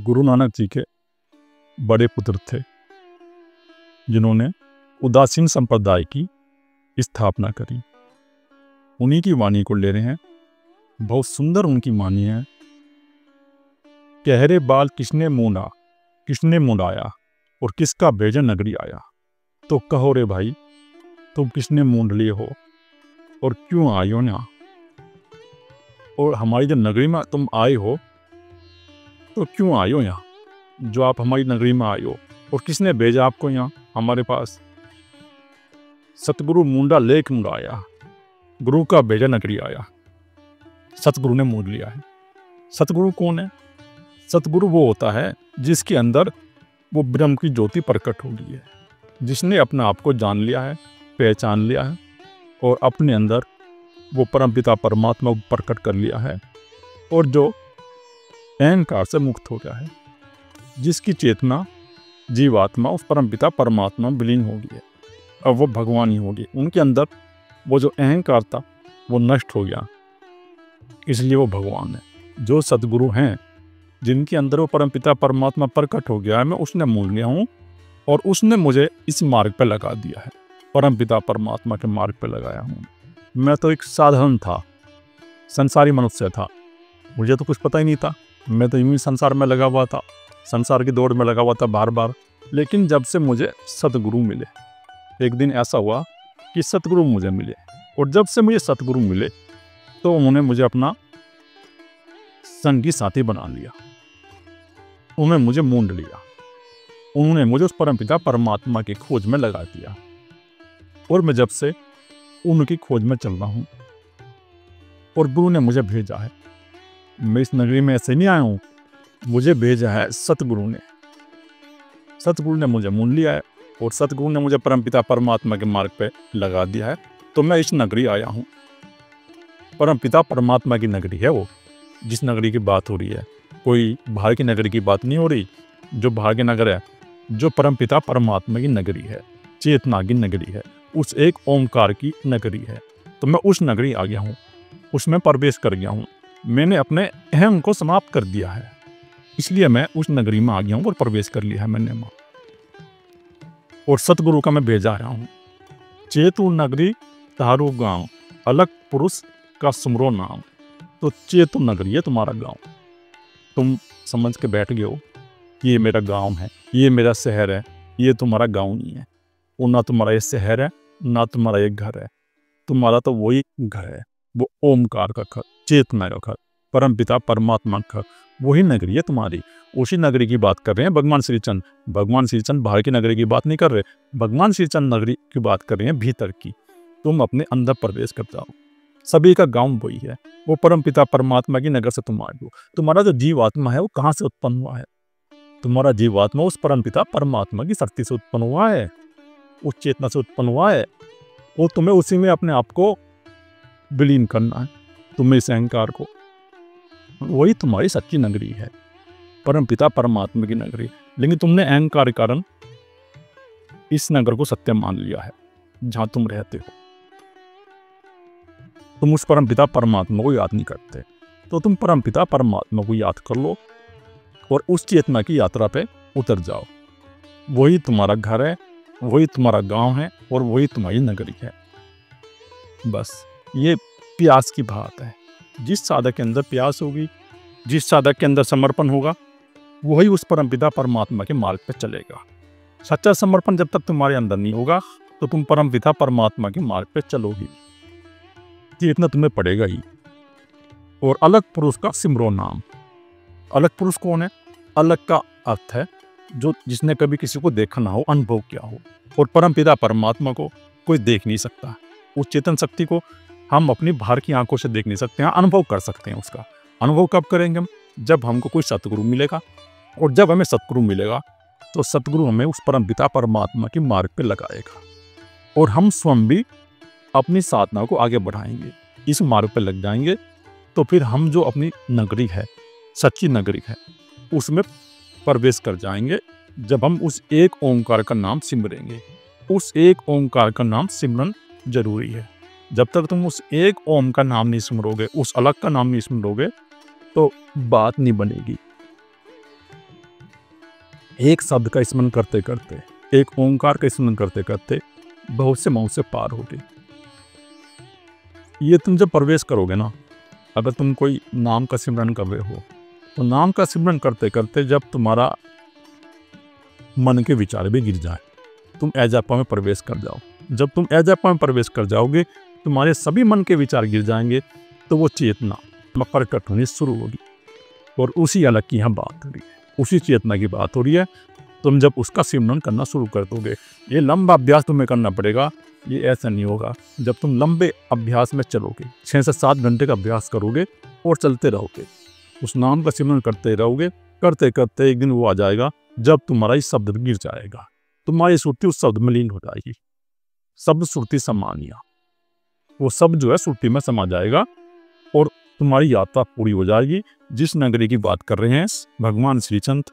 गुरु नानक जी के बड़े पुत्र थे जिन्होंने उदासीन संप्रदाय की स्थापना करी। उन्हीं की वाणी को ले रहे हैं। बहुत सुंदर उनकी वाणी है। कहरे बाल किसने मूंडा, किसने मुंडाया, और किसका भेजा नगरी आया। तो कहो रे भाई, तुम किसने मूंड लिए हो और क्यों आए हो ना। और हमारी जब नगरी में तुम आए हो तो क्यों आए हो यहाँ, जो आप हमारी नगरी में आए हो, और किसने भेजा आपको यहाँ हमारे पास। सतगुरु मूंडा लेख मुंडाया, गुरु का भेजा नगरी आया। सतगुरु ने मूंड लिया है। सतगुरु कौन है? सतगुरु वो होता है जिसके अंदर वो ब्रह्म की ज्योति प्रकट हो गई है, जिसने अपने आप को जान लिया है, पहचान लिया है, और अपने अंदर वो परमपिता परमात्मा को प्रकट कर लिया है, और जो अहंकार से मुक्त हो गया है, जिसकी चेतना जीवात्मा उस परमपिता परमात्मा में विलीन हो गई है। अब वो भगवान ही होगी। उनके अंदर वो जो अहंकार था वो नष्ट हो गया, इसलिए वो भगवान है। जो सतगुरु हैं जिनके अंदर वो परमपिता परमात्मा प्रकट हो गया है, मैं उसने मूल लिया हूँ और उसने मुझे इस मार्ग पे लगा दिया है, परमपिता परमात्मा के मार्ग पे लगाया हूँ। मैं तो एक साधारण था, संसारी मनुष्य था, मुझे तो कुछ पता ही नहीं था। मैं तो यूं ही संसार में लगा हुआ था, संसार की दौड़ में लगा हुआ था बार बार। लेकिन जब से मुझे सतगुरु मिले, एक दिन ऐसा हुआ कि सतगुरु मुझे मिले, और जब से मुझे सतगुरु मिले तो उन्होंने मुझे अपना संगी साथी बना लिया। उन्होंने मुझे मूंड लिया, उन्होंने मुझे उस परमपिता परमात्मा की खोज में लगा दिया, और मैं जब से उनकी खोज में चल रहा हूँ। और गुरु ने मुझे भेजा है। मैं इस नगरी में ऐसे नहीं आया हूँ, मुझे भेजा है सतगुरु ने। सतगुरु ने मुझे मूंड लिया है और सतगुरु ने मुझे परमपिता परमात्मा के मार्ग पे लगा दिया है। तो मैं इस नगरी आया हूँ। परमपिता परमात्मा की नगरी है वो, जिस नगरी की बात हो रही है। कोई बाहर की नगरी की बात नहीं हो रही। जो बाहर की नगर है, जो परमपिता परमात्मा की नगरी है, चेतना की नगरी है, उस एक ओमकार की नगरी है। तो मैं उस नगरी आ गया हूँ, उसमें प्रवेश कर गया हूँ। मैंने अपने अहम को समाप्त कर दिया है, इसलिए मैं उस नगरी में आ गया हूँ और प्रवेश कर लिया है मैंने वहाँ। और सतगुरु का मैं भेजा रहा हूँ। चेतु नगरी तारू गांव, अलग पुरुष का सुमरो नाम। तो चेतु नगरी है तुम्हारा गांव। तुम समझ के बैठ गए हो कि ये मेरा गांव है, ये मेरा शहर है। ये तुम्हारा गांव नहीं है, वो ना तुम्हारा ये शहर है, ना तुम्हारा ये घर है। तुम्हारा तो वही घर है, वो ओमकार का घर, चेतना का घर, परमपिता परमात्मा का, वही नगरी है तुम्हारी। उसी नगरी की बात कर रहे हैं भगवान श्री चंद। भगवान श्री चंद बाहर की नगरी की बात नहीं कर रहे, भगवान श्री चंद नगरी की बात कर रहे हैं, भीतर की। तुम अपने अंदर प्रवेश कर जाओ। सभी का गांव वही है, वो परमपिता परमात्मा की नगर से तुम आए हो। तुम्हारा जो जीवात्मा है वो कहाँ से उत्पन्न हुआ है? तुम्हारा जीवात्मा उस परमपिता परमात्मा की शक्ति से उत्पन्न हुआ है, उस चेतना से उत्पन्न हुआ है। वो तुम्हें उसी में अपने आप को विलीन करना है, तुम्हें इस अहंकार को। वही तुम्हारी सच्ची नगरी है, परमपिता परमात्मा की नगरी। लेकिन तुमने अहंकार के कारण इस नगर को सत्य मान लिया है जहां तुम रहते हो। तुम उस परमपिता परमात्मा को याद नहीं करते। तो तुम परमपिता परमात्मा को याद कर लो और उस चेतना की यात्रा पे उतर जाओ। वही तुम्हारा घर है, वही तुम्हारा गांव है, और वही तुम्हारी नगरी है। बस ये प्यास की बात है। जिस साधक के अंदर प्यास होगी, जिस साधक के अंदर समर्पण होगा, वही उस परमपिता परमात्मा के मार्ग पे चलेगा। सच्चा समर्पण जब तक तुम्हारे अंदर नहीं होगा तो तुम परमपिता परमात्मा के मार्ग पे चलोगी, ये इतना तुम्हें पड़ेगा ही। और अलग पुरुष का सिमरो नाम। अलग पुरुष कौन है? अलग का अर्थ है जो जिसने कभी किसी को देखा ना हो, अनुभव किया हो। और परमपिता परमात्मा को कोई देख नहीं सकता। उस चेतन शक्ति को हम अपनी बाहर की आंखों से देख नहीं सकते हैं, अनुभव कर सकते हैं। उसका अनुभव कब करेंगे हम? जब हमको कोई सतगुरु मिलेगा। और जब हमें सतगुरु मिलेगा तो सतगुरु हमें उस परमपिता परमात्मा के मार्ग पे लगाएगा, और हम स्वयं भी अपनी साधना को आगे बढ़ाएंगे, इस मार्ग पे लग जाएंगे। तो फिर हम जो अपनी नगरी है, सच्ची नगरी है, उसमें प्रवेश कर जाएंगे। जब हम उस एक ओंकार का नाम सिमरेंगे। उस एक ओंकार का नाम सिमरन जरूरी है। जब तक तुम उस एक ओम का नाम नहीं सिमरोगे, उस अलग का नाम नहीं सिमरोगे, तो बात नहीं बनेगी। एक शब्द का स्मरण करते करते, एक ओंकार का स्मरण करते करते बहुत से मौत से पार होगे। ये तुम जब प्रवेश करोगे ना, अगर तुम कोई नाम का सिमरन कर रहे हो तो नाम का सिमरन करते करते जब तुम्हारा मन के विचार भी गिर जाए, तुम एजापा में प्रवेश कर जाओ। जब तुम एजापा में प्रवेश कर जाओगे, तुम्हारे सभी मन के विचार गिर जाएंगे, तो वो चेतना प्रकट होनी शुरू होगी। और उसी अलग की यहाँ बात हो रही है, उसी चेतना की बात हो रही है। तुम जब उसका सिमरन करना शुरू कर दोगे, ये लंबा अभ्यास तुम्हें करना पड़ेगा। ये ऐसा नहीं होगा जब तुम लंबे अभ्यास में चलोगे, 6 से 7 घंटे का अभ्यास करोगे और चलते रहोगे, उस नाम का सिमरन करते रहोगे, करते करते एक दिन वो आ जाएगा जब तुम्हारा इस शब्द गिर जाएगा, तुम्हारी सुरती उस शब्द में लीन हो जाएगी। शब्द सुरती समानिया, वो शब्द जो है सुरती में समा जाएगा और तुम्हारी यात्रा पूरी हो जाएगी। जिस नगरी की बात कर रहे हैं भगवान श्रीचंद,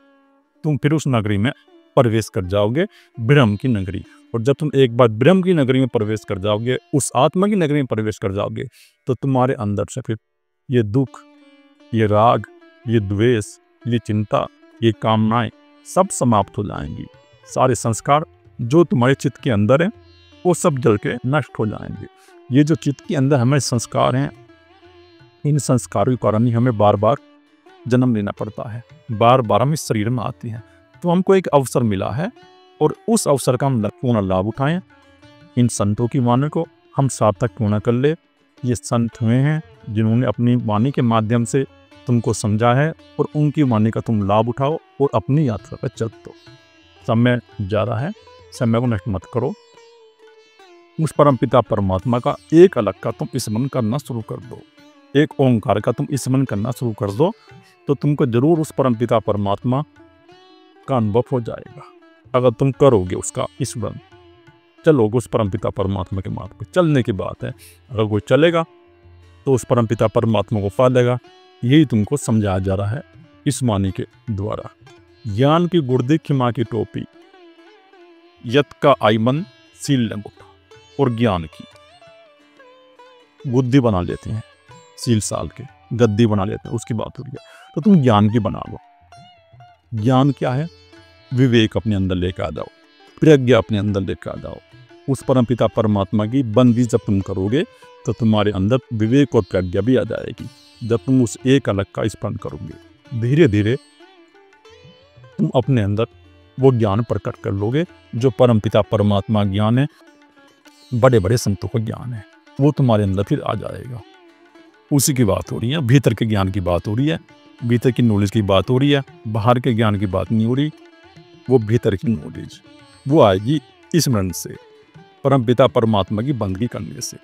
तुम फिर उस नगरी में प्रवेश कर जाओगे, ब्रह्म की नगरी। और जब तुम एक बार ब्रह्म की नगरी में प्रवेश कर जाओगे, उस आत्मा की नगरी में प्रवेश कर जाओगे, तो तुम्हारे अंदर से फिर ये दुख, ये राग, ये द्वेष, ये चिंता, ये कामनाएं सब समाप्त हो जाएंगी। सारे संस्कार जो तुम्हारे चित्त के अंदर हैं वो सब जल के नष्ट हो जाएंगे। ये जो चित्त के अंदर हमारे संस्कार हैं, इन संस्कारों के कारण ही हमें बार बार जन्म लेना पड़ता है, बार बार हम इस शरीर में आते हैं। तो हमको एक अवसर मिला है और उस अवसर का हम पूर्ण लाभ उठाएं। इन संतों की वाणी को हम सार्थक क्यों न कर ले। ये संत हुए हैं जिन्होंने अपनी वाणी के माध्यम से तुमको समझा है, और उनकी वाणी का तुम लाभ उठाओ और अपनी यात्रा पर चल दो। समय जा रहा है, समय को नष्ट मत करो। उस परमपिता परमात्मा का एक अलग का तुम स्मरण करना शुरू कर दो, एक ओंकार का तुम स्मरण करना शुरू कर दो, तो तुमको जरूर उस परमपिता परमात्मा का अनुभव हो जाएगा। अगर तुम करोगे उसका स्मरण, चलोगे उस परमपिता परमात्मा के मार्ग पे, चलने की बात है। अगर कोई चलेगा तो उस परमपिता परमात्मा को पा लेगा। यही तुमको समझाया जा रहा है इस वाणी के द्वारा। ज्ञान की गुर्दी खिमा की टोपी, यत का आईमन सील लंगोटा। और ज्ञान की बुद्धि बना लेते हैं, सील साल के गद्दी बना लेते हैं, उसकी बात हो रही है। तो तुम ज्ञान की बना लो। ज्ञान क्या है? विवेक अपने अंदर लेकर आ जाओ, प्रज्ञा अपने अंदर लेकर आ जाओ। उस परमपिता परमात्मा की बंदी जब तुम करोगे तो तुम्हारे अंदर विवेक और प्रज्ञा भी आ जाएगी। जब तुम उस एक अलग का स्मरण करोगे, धीरे धीरे तुम अपने अंदर वो ज्ञान प्रकट कर लोगे जो परमपिता परमात्मा ज्ञान है, बड़े बड़े संतों का ज्ञान है, वो तुम्हारे अंदर फिर आ जाएगा। उसी की बात हो रही है, भीतर के ज्ञान की बात हो रही है, भीतर की नॉलेज की बात हो रही है, बाहर के ज्ञान की बात नहीं हो रही। वो भीतर की नॉलेज वो आएगी स्मरण से, परमपिता परमात्मा की बंदगी करने से।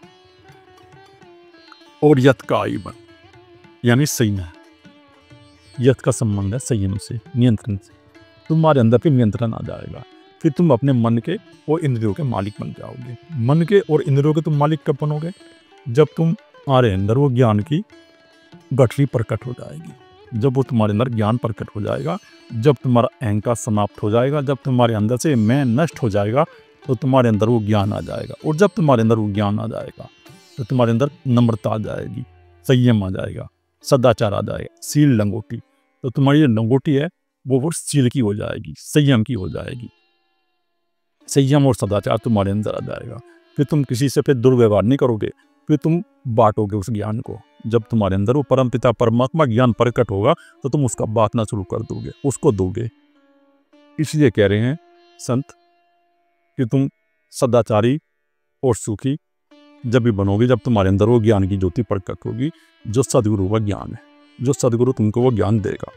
और यत का आईवन यानी संयम, यत का संबंध है संयम से, नियंत्रण से। तुम्हारे अंदर फिर नियंत्रण आ जाएगा, फिर तुम अपने मन के और इंद्रियों के मालिक बन जाओगे। मन के और इंद्रियों के तुम मालिक कब बनोगे? जब तुम्हारे अंदर वो ज्ञान की गठरी प्रकट हो जाएगी, जब वो तुम्हारे अंदर ज्ञान प्रकट हो जाएगा, जब तुम्हारा अहंकार समाप्त हो जाएगा, जब तुम्हारे अंदर से मैं नष्ट हो जाएगा, तो तुम्हारे अंदर वो ज्ञान आ जाएगा। और जब तुम्हारे अंदर वो ज्ञान आ जाएगा तो तुम्हारे अंदर नम्रता आ जाएगी, संयम आ जाएगा, सदाचार आ जाएगा, सील लंगोटी। तो तुम्हारी जो लंगोटी है वो सील की हो जाएगी, संयम की हो जाएगी। संयम और सदाचार तुम्हारे अंदर आ जाएगा। फिर तुम किसी से फिर दुर्व्यवहार नहीं करोगे, फिर तुम बांटोगे उस ज्ञान को। जब तुम्हारे अंदर वो परमपिता परमात्मा ज्ञान प्रकट होगा तो तुम उसका बांटना शुरू कर दोगे, उसको दोगे। इसलिए कह रहे हैं संत कि तुम सदाचारी और सुखी जब भी बनोगे, जब तुम्हारे अंदर वो ज्ञान की ज्योति प्रकट होगी, जो सदगुरु का ज्ञान है, जो सदगुरु तुमको वो ज्ञान देगा।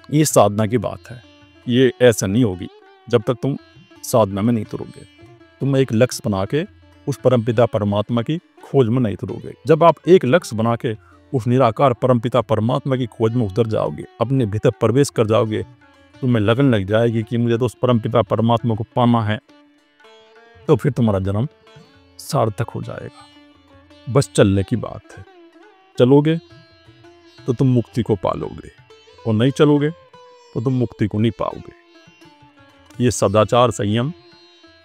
ये साधना की बात है, ये ऐसा नहीं होगी जब तक तुम साधना में नहीं उतरोगे। तुम एक लक्ष्य बना के उस परमपिता परमात्मा की खोज में नहीं उतरोगे। जब आप एक लक्ष्य बना के उस निराकार परमपिता परमात्मा की खोज में उतर जाओगे, अपने भीतर प्रवेश कर जाओगे, तुम्हें लगन लग जाएगी कि मुझे तो उस परमपिता परमात्मा को पाना है, तो फिर तुम्हारा जन्म सार्थक हो जाएगा। बस चलने की बात है। चलोगे तो तुम मुक्ति को पालोगे, और नहीं चलोगे तो तुम मुक्ति को नहीं पाओगे। ये सदाचार संयम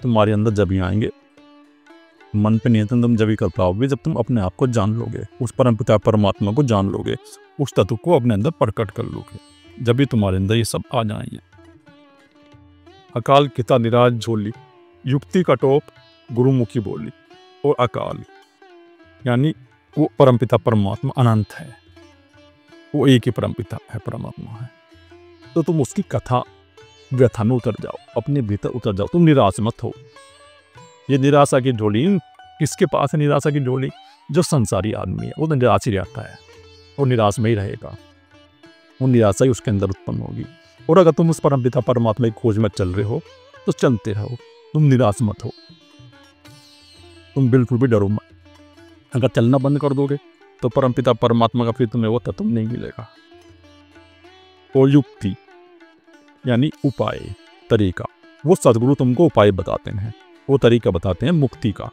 तुम्हारे अंदर जब ही आएंगे, मन पे नियंत्रण तुम जब ही कर पाओगे जब तुम अपने आप को जान लोगे, उस परमपिता परमात्मा को जान लोगे, उस तत्व को अपने अंदर प्रकट कर लोगे। जब भी तुम्हारे अंदर ये सब आ जाएंगे अकाल किता निराज झोली, युक्ति का टोप गुरुमुखी बोली। और अकाल यानी वो परमपिता परमात्मा अनंत है, वो एक ही परमपिता है, परमात्मा है। तो तुम उसकी कथा व्यथा में उतर जाओ, अपने भीतर उतर जाओ, तुम निराश मत हो। ये निराशा की झोली किसके पास है? निराशा की झोली जो संसारी आदमी है, वो तो निराश ही रहता है, वो निराश में ही रहेगा, वो निराशा ही उसके अंदर उत्पन्न होगी। और अगर तुम उस परमपिता परमात्मा की खोज में चल रहे हो तो चलते रहो, तुम निराश मत हो, तुम बिल्कुल भी डरो मत। अगर चलना बंद कर दोगे तो परमपिता परमात्मा का फिर तुम्हें वो तत्व नहीं मिलेगा। और युक्ति यानी उपाय, तरीका, वो सदगुरु तुमको उपाय बताते हैं, वो तरीका बताते हैं मुक्ति का,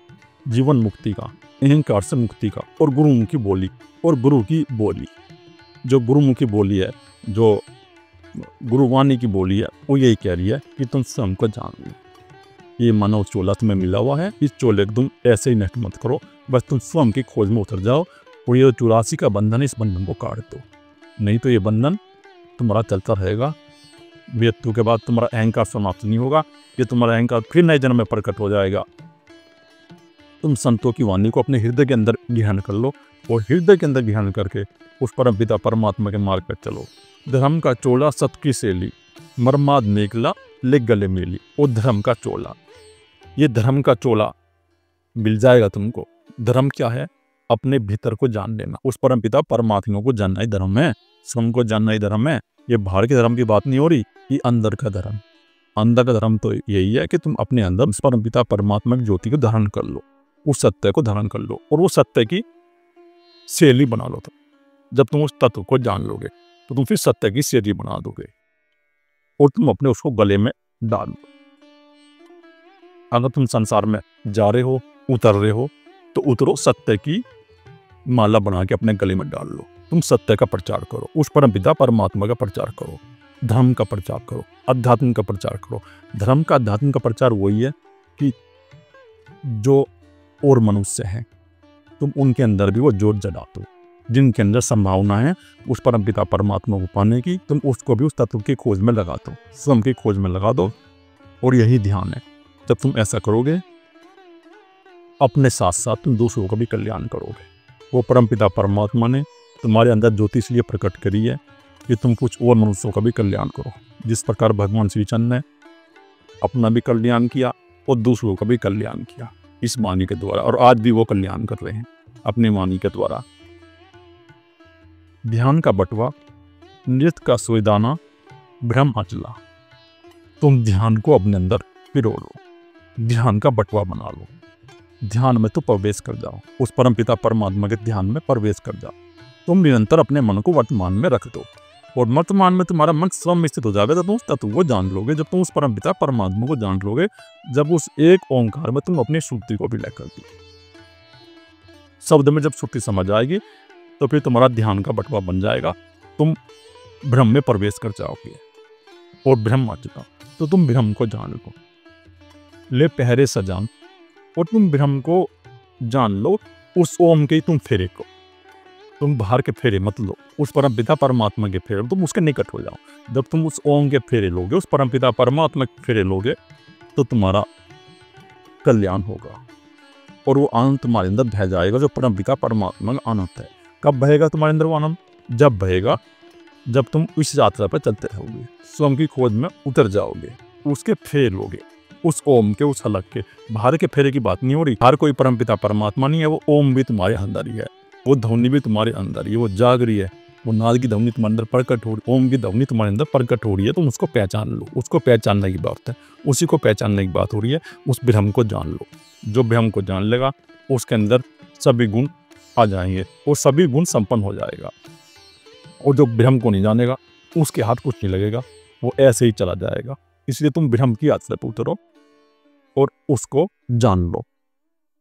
जीवन मुक्ति का, अहंकार से मुक्ति का। और गुरुमुखी बोली, और गुरु की बोली, जो गुरुमुखी बोली है, जो गुरुवाणी की बोली है, वो यही कह रही है कि तुम स्वयं को जान लो। ये मानव चोला तुम्हें मिला हुआ है, इस चोले को तुम ऐसे ही नष्ट मत करो, बस तुम स्वयं की खोज में उतर जाओ। और ये 84 का बंधन है, इस बंधन को काट दो, नहीं तो ये बंधन तुम्हारा चलता रहेगा। मृत्यु के बाद तुम्हारा अहंकार समाप्त नहीं होगा, ये तुम्हारा अहंकार फिर नए जन्म में प्रकट हो जाएगा। तुम संतों की वाणी को अपने हृदय के अंदर ग्रहण कर लो, और हृदय के अंदर ग्रहण करके उस परमपिता परमात्मा के मार्ग पर चलो। धर्म का चोला सत की सेली, मर्माद निकला ले गले मिली। और धर्म का चोला, ये धर्म का चोला मिल जाएगा तुमको। धर्म क्या है? अपने भीतर को जान लेना, उस परमपिता परमात्मा को जानना ही धर्म है, स्वयं को जानना ही धर्म है। ये बाहर के धर्म की बात नहीं हो रही, ये अंदर का धर्म। अंदर का धर्म तो यही है कि तुम अपने अंदर उस परमपिता परमात्मा की ज्योति को धारण कर लो, उस सत्य को धारण कर लो, और वो सत्य की शैली बना लो। जब तुम उस तत्व को जान लोगे तो तुम फिर सत्य की शैली बना दोगे, और तुम अपने उसको गले में डाल लो। अगर तुम संसार में जा रहे हो, उतर रहे हो, तो उतरो, सत्य की माला बना के अपने गले में डाल लो। तुम सत्य का प्रचार करो, उस परमपिता परमात्मा का प्रचार करो, धर्म का प्रचार करो, अध्यात्म का प्रचार करो। धर्म का, अध्यात्म का प्रचार वही है कि जो और मनुष्य हैं, तुम उनके अंदर भी वो जोत जला दो, जिनके अंदर संभावना है उस परमपिता परमात्मा को पाने की, तुम उसको भी उस तत्व की खोज में लगा दो, स्वयं की खोज में लगा दो। और यही ध्यान है। जब तुम ऐसा करोगे, अपने साथ साथ तुम दूसरों का भी कल्याण करोगे। वो परमपिता परमात्मा ने तुम्हारे अंदर ज्योति इसलिए प्रकट करी है कि तुम कुछ और मनुष्यों का भी कल्याण करो। जिस प्रकार भगवान श्री चंद्र ने अपना भी कल्याण किया और दूसरों का भी कल्याण किया इस वाणी के द्वारा, और आज भी वो कल्याण कर रहे हैं अपनी वाणी के द्वारा। ध्यान का बटवा, नृत्य का सोयदाना, भ्रम अचला। तुम ध्यान को अपने अंदर पिरो लो, ध्यान का बटवा बना लो, ध्यान में तो प्रवेश कर जाओ, उस परमपिता परमात्मा के ध्यान में प्रवेश कर जाओ। तुम निरंतर अपने मन को वर्तमान में रख दो, और वर्तमान में तुम्हारा मन स्वयं में स्थित हो जाएगा। जब तुम उस तत्व को जान लोगे, जब तुम उस परमपिता परमात्मा को जान लोगे, जब उस एक ओंकार में तुम अपनी श्रुति को भी लेकर दी, शब्द में जब श्रुति समझ आएगी, तो फिर तुम्हारा ध्यान का बटवा बन जाएगा। तुम भ्रम में प्रवेश कर जाओगे, और भ्रम आ चुका तो तुम भ्रम को जान लो, ले पहरे सजान। और तुम भ्रम को जान लो, उस ओम के तुम फेरे को, तुम बाहर के फेरे मत लो, उस परमपिता परमात्मा के फेरे, तुम उसके निकट हो जाओ। जब तुम उस ओम के फेरे लोगे, उस परमपिता परमात्मा के फेरे लोगे, तो तुम्हारा कल्याण होगा, और वो आनंद तुम्हारे अंदर बह जाएगा, जो परमपिता परमात्मा का आनंद है। कब बहेगा तुम्हारे अंदर वो आनंद? जब बहेगा जब तुम इस यात्रा पर चलते रहोगे, स्वयं की खोज में उतर जाओगे, उसके फेरे लोगे, उस ओम के, उस हलक के। बाहर के फेरे की बात नहीं हो रही, हर कोई परमपिता परमात्मा नहीं है, वो ओम भी तुम्हारे अंदर ही है, वो ध्वनि भी तुम्हारे अंदर ही है, वो जाग रही है, वो नाद की ध्वनि तुम्हारे अंदर प्रकट हो रही, ओम की ध्वनि तुम्हारे अंदर प्रकट हो रही है। तुम उसको पहचान लो, उसको पहचानने की बात है, उसी को पहचानने की बात हो रही है। उस भ्रम को जान लो, जो भ्रम को जान लेगा उसके अंदर सभी गुण आ जाएंगे, वो सभी गुण संपन्न हो जाएगा। और जो भ्रम को नहीं जानेगा उसके हाथ कुछ नहीं लगेगा, वो ऐसे ही चला जाएगा। इसलिए तुम भ्रम की यात्रा पर उतरो और उसको जान लो।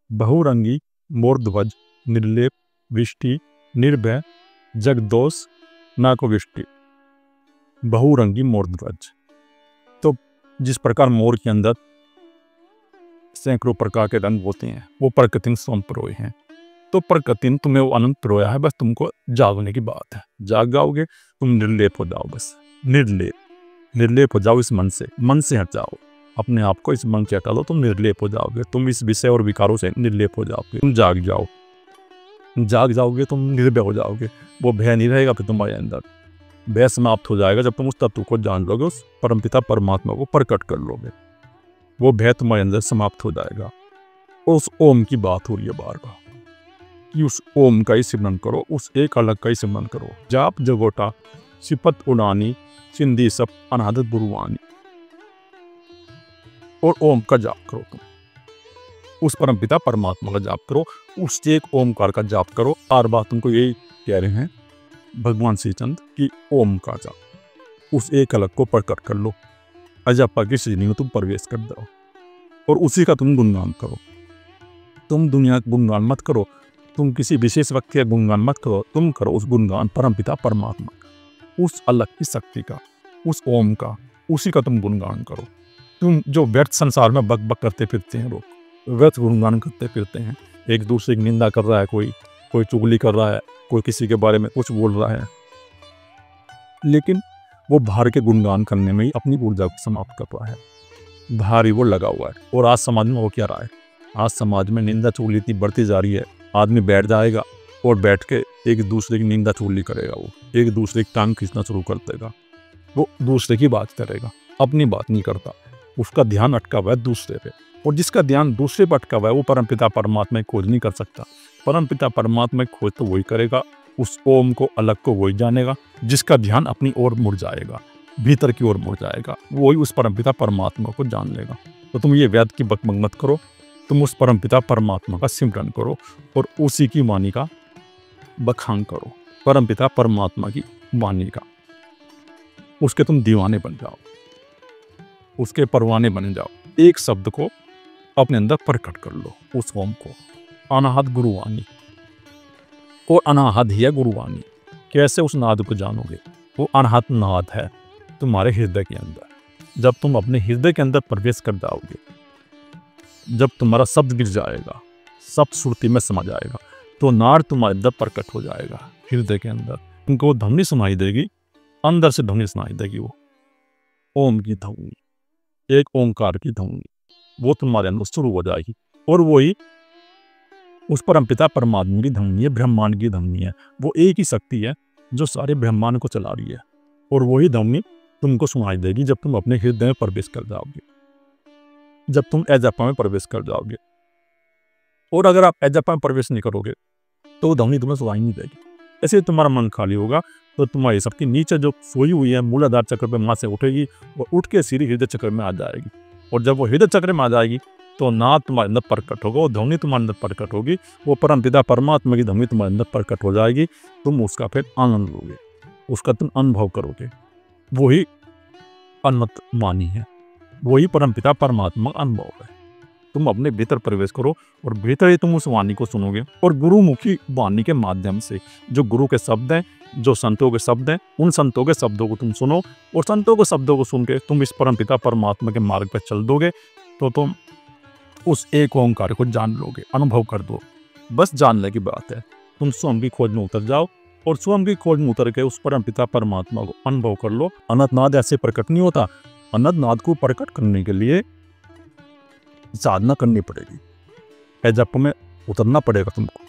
बहुरंगी मोरध्वज, निर्लेप विष्टि, निर्भय जगदोष ना को विष्टि। बहुरंगी मोरध्वज, तो जिस प्रकार मोर के अंदर सैकड़ों प्रकार के रंग होते हैं, वो प्रकृति में स्वयं परोए हैं। तो प्रकृति ने तुम्हें वो आनंद परोया है, बस तुमको जागने की बात है। जाग जाओगे, तुम निर्लेप हो जाओ, बस निर्लेप हो जाओ। इस मन से हट जाओ, अपने आप को इस मन से हटा लो, तुम निर्लेप हो जाओगे, तुम इस विषय और विकारों से निर्लेप हो जाओगे, तुम जाग जाओगे, तुम निर्भय हो जाओगे। वो भय नहीं रहेगा फिर तुम्हारे अंदर, भय समाप्त हो जाएगा जब तुम उस तत्व को जान लोगे, उस परमपिता परमात्मा को प्रकट कर लोगे, वो भय तुम्हारे अंदर समाप्त हो जाएगा। उस ओम की बात हो रही है बार बार कि उस ओम का ही सिमरन करो, उस एक अलग का ही सिमरन करो। जाप जगोटा सिपत उड़ानी सिंधी सब अनादत बुरुवानी, और ओम का जाप करो, तुम उस परमपिता परमात्मा का जाप करो, उस एक ओमकार का जाप करो। हर बात तुमको यही कह रहे हैं भगवान श्री चंद कि ओम का जाप, उस एक अलग को प्रकट कर लो, अजपा की श्रेणी में तुम प्रवेश कर दो और उसी का तुम गुणगान करो। तुम दुनिया का गुणगान मत करो, तुम किसी विशेष व्यक्ति का गुणगान मत करो, तुम करो उस गुणगान परमपिता परमात्मा का, उस अलग की शक्ति का, उस ओम का, उसी का तुम गुणगान करो। तुम जो व्यर्थ संसार में बक बक करते फिरते हैं, लोग व्यर्थ गुणगान करते फिरते हैं, एक दूसरे की निंदा कर रहा है, कोई चुगली कर रहा है, कोई किसी के बारे में कुछ बोल रहा है, लेकिन वो बाहर के गुणगान करने में ही अपनी ऊर्जा को समाप्त कर रहा है, बाहर ही वो लगा हुआ है। और आज समाज में वो क्या रहा है, आज समाज में निंदा चुगली इतनी बढ़ती जा रही है, आदमी बैठ जाएगा और बैठ के एक दूसरे की निंदा चुगली करेगा, वो एक दूसरे की टांग खींचना शुरू कर देगा, वो दूसरे की बात करेगा, अपनी बात नहीं करता, उसका ध्यान अटका हुआ है दूसरे पे। और जिसका ध्यान दूसरे पर अटका हुआ है वो परमपिता परमात्मा की खोज नहीं कर सकता। परमपिता परमात्मा की खोज तो वही करेगा, उस ओम को अलग को वही जानेगा, जिसका ध्यान अपनी ओर मुड़ जाएगा, भीतर की ओर मुड़ जाएगा, वही उस परमपिता परमात्मा को जान लेगा। तो तुम ये व्याध की बकबक मत करो, तुम उस परमपिता परमात्मा का सिमरन करो और उसी की वाणी का बखान करो, परमपिता परमात्मा की वाणी का, उसके तुम दीवाने बन जाओ, उसके परवाने बन जाओ। एक शब्द को अपने अंदर प्रकट कर लो, उस ओम को, अनाहत गुरुवाणी, और अनाहत ही है गुरुवाणी। कैसे उस नाद को जानोगे, वो अनाहत नाद है तुम्हारे हृदय के अंदर। जब तुम अपने हृदय के अंदर प्रवेश कर जाओगे, जब तुम्हारा शब्द गिर जाएगा, शब्द सुरती में समा जाएगा, तो नाद तुम्हारे अंदर प्रकट हो जाएगा हृदय के अंदर। तुमको ध्वनि सुनाई देगी, अंदर से ध्वनि सुनाई देगी, वो ओम की ध्वनि, एक ओंकार की ध्वनि, वो तुम्हारे अंदर शुरू हो जाएगी। और वही उस परमपिता परमात्मा की ध्वनि है, ब्रह्मांड की ध्वनि है, वो एक ही शक्ति है जो सारे ब्रह्मांड को चला रही है। और वही ध्वनि तुमको सुनाई देगी जब तुम अपने हृदय में प्रवेश कर जाओगे, जब तुम अजपा में प्रवेश कर जाओगे। और अगर आप अजपा में प्रवेश नहीं करोगे तो वो ध्वनि तुम्हें सुनाई नहीं देगी। ऐसे तुम्हारा मन खाली होगा तो तुम्हारी सबकी नीचे जो सोई हुई है मूलाधार चक्र पे वहां से उठेगी और उठ के सीधी हृदय चक्र में आ जाएगी। और जब वो हृदय चक्र में आ जाएगी तो नाद तुम्हारे अंदर प्रकट होगा, वो ध्वनि तुम्हारे अंदर प्रकट होगी, वो परमपिता परमात्मा की ध्वनि तुम्हारे अंदर प्रकट हो जाएगी। तुम उसका फिर आनंद लोगे, उसका तुम अनुभव करोगे। वही अनंत मानी है, वही परमपिता परमात्मा का अनुभव है। तुम अपने भीतर प्रवेश करो और भीतर ही तुम उस वाणी को सुनोगे। और गुरुमुखी वाणी के माध्यम से जो गुरु के शब्द हैं, जो संतों के शब्द हैं, उन संतों के शब्दों को तुम सुनो और संतों के शब्दों को सुन के तुम इस परमपिता परमात्मा के मार्ग पर चल दोगे तो तुम उस एक ओंकार को जान लोगे, अनुभव कर दो। बस जानने की बात है। तुम स्वयं की खोज में उतर जाओ और स्वयं की खोज में उतर के उस परमपिता परमात्मा को अनुभव कर लो। अनंत नाद ऐसे प्रकट नहीं होता। अनंत नाद को प्रकट करने के लिए साधना करनी पड़ेगी, अजप में उतरना पड़ेगा तुमको,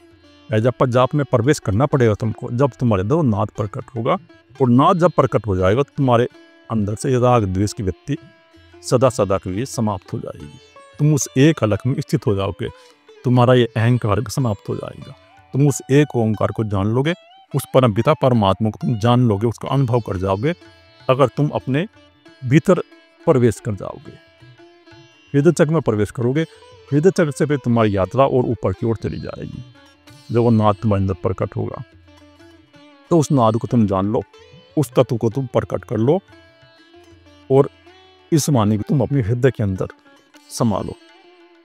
अजप जाप में प्रवेश करना पड़ेगा तुमको। जब तुम्हारे अंदर नाद प्रकट होगा और नाद जब प्रकट हो जाएगा तो तुम्हारे अंदर से राग द्वेष की वृत्ति सदा सदा के लिए समाप्त हो जाएगी। तुम उस एक अलग में स्थित हो जाओगे, तुम्हारा ये अहंकार समाप्त हो जाएगा। तुम उस एक ओंकार को जान लोगे, उस परमपिता परमात्मा को तुम जान लोगे, उसका अनुभव कर जाओगे अगर तुम अपने भीतर प्रवेश कर जाओगे, हृदय चक्र में प्रवेश करोगे। हृदय चक्र से फिर तुम्हारी यात्रा और ऊपर की ओर चली जाएगी। जब वो नाद तुम्हारे अंदर प्रकट होगा तो उस नाद को तुम जान लो, उस तत्व को तुम प्रकट कर लो और इस वाणी को तुम अपने हृदय के अंदर संभालो।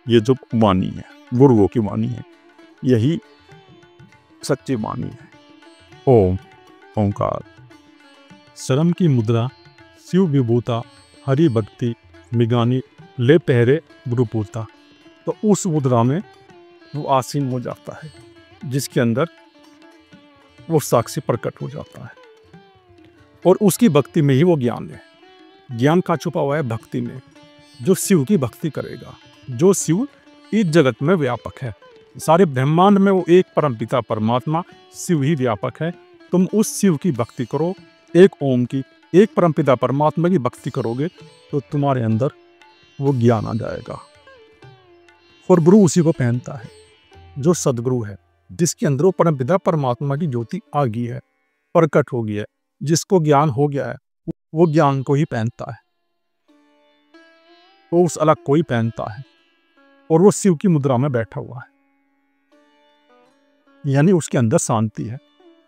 ये जो वाणी है, गुरुओं की वाणी है, यही सच्ची वाणी है। ओम ओंकार। शर्म की मुद्रा शिव विभूता, हरि भक्ति मिगानी ले पहरे गुरु पूता। तो उस मुद्रा में वो आसीन हो जाता है जिसके अंदर वो साक्षी प्रकट हो जाता है और उसकी भक्ति में ही वो ज्ञान है। ज्ञान का छुपा हुआ है भक्ति में। जो शिव की भक्ति करेगा, जो शिव इस जगत में व्यापक है, सारे ब्रह्मांड में वो एक परमपिता परमात्मा शिव ही व्यापक है। तुम उस शिव की भक्ति करो, एक ओम की, एक परमपिता परमात्मा की भक्ति करोगे तो तुम्हारे अंदर वो ज्ञान आ जाएगा। और गुरु उसी को पहनता है जो सदगुरु है, जिसके अंदर वो परमपिता परमात्मा की ज्योति आ गई है, प्रकट हो गई है, जिसको ज्ञान हो गया है, वो ज्ञान को ही पहनता है, वो उस अलग को ही पहनता है। और वो शिव की मुद्रा में बैठा हुआ है, यानी उसके अंदर शांति है।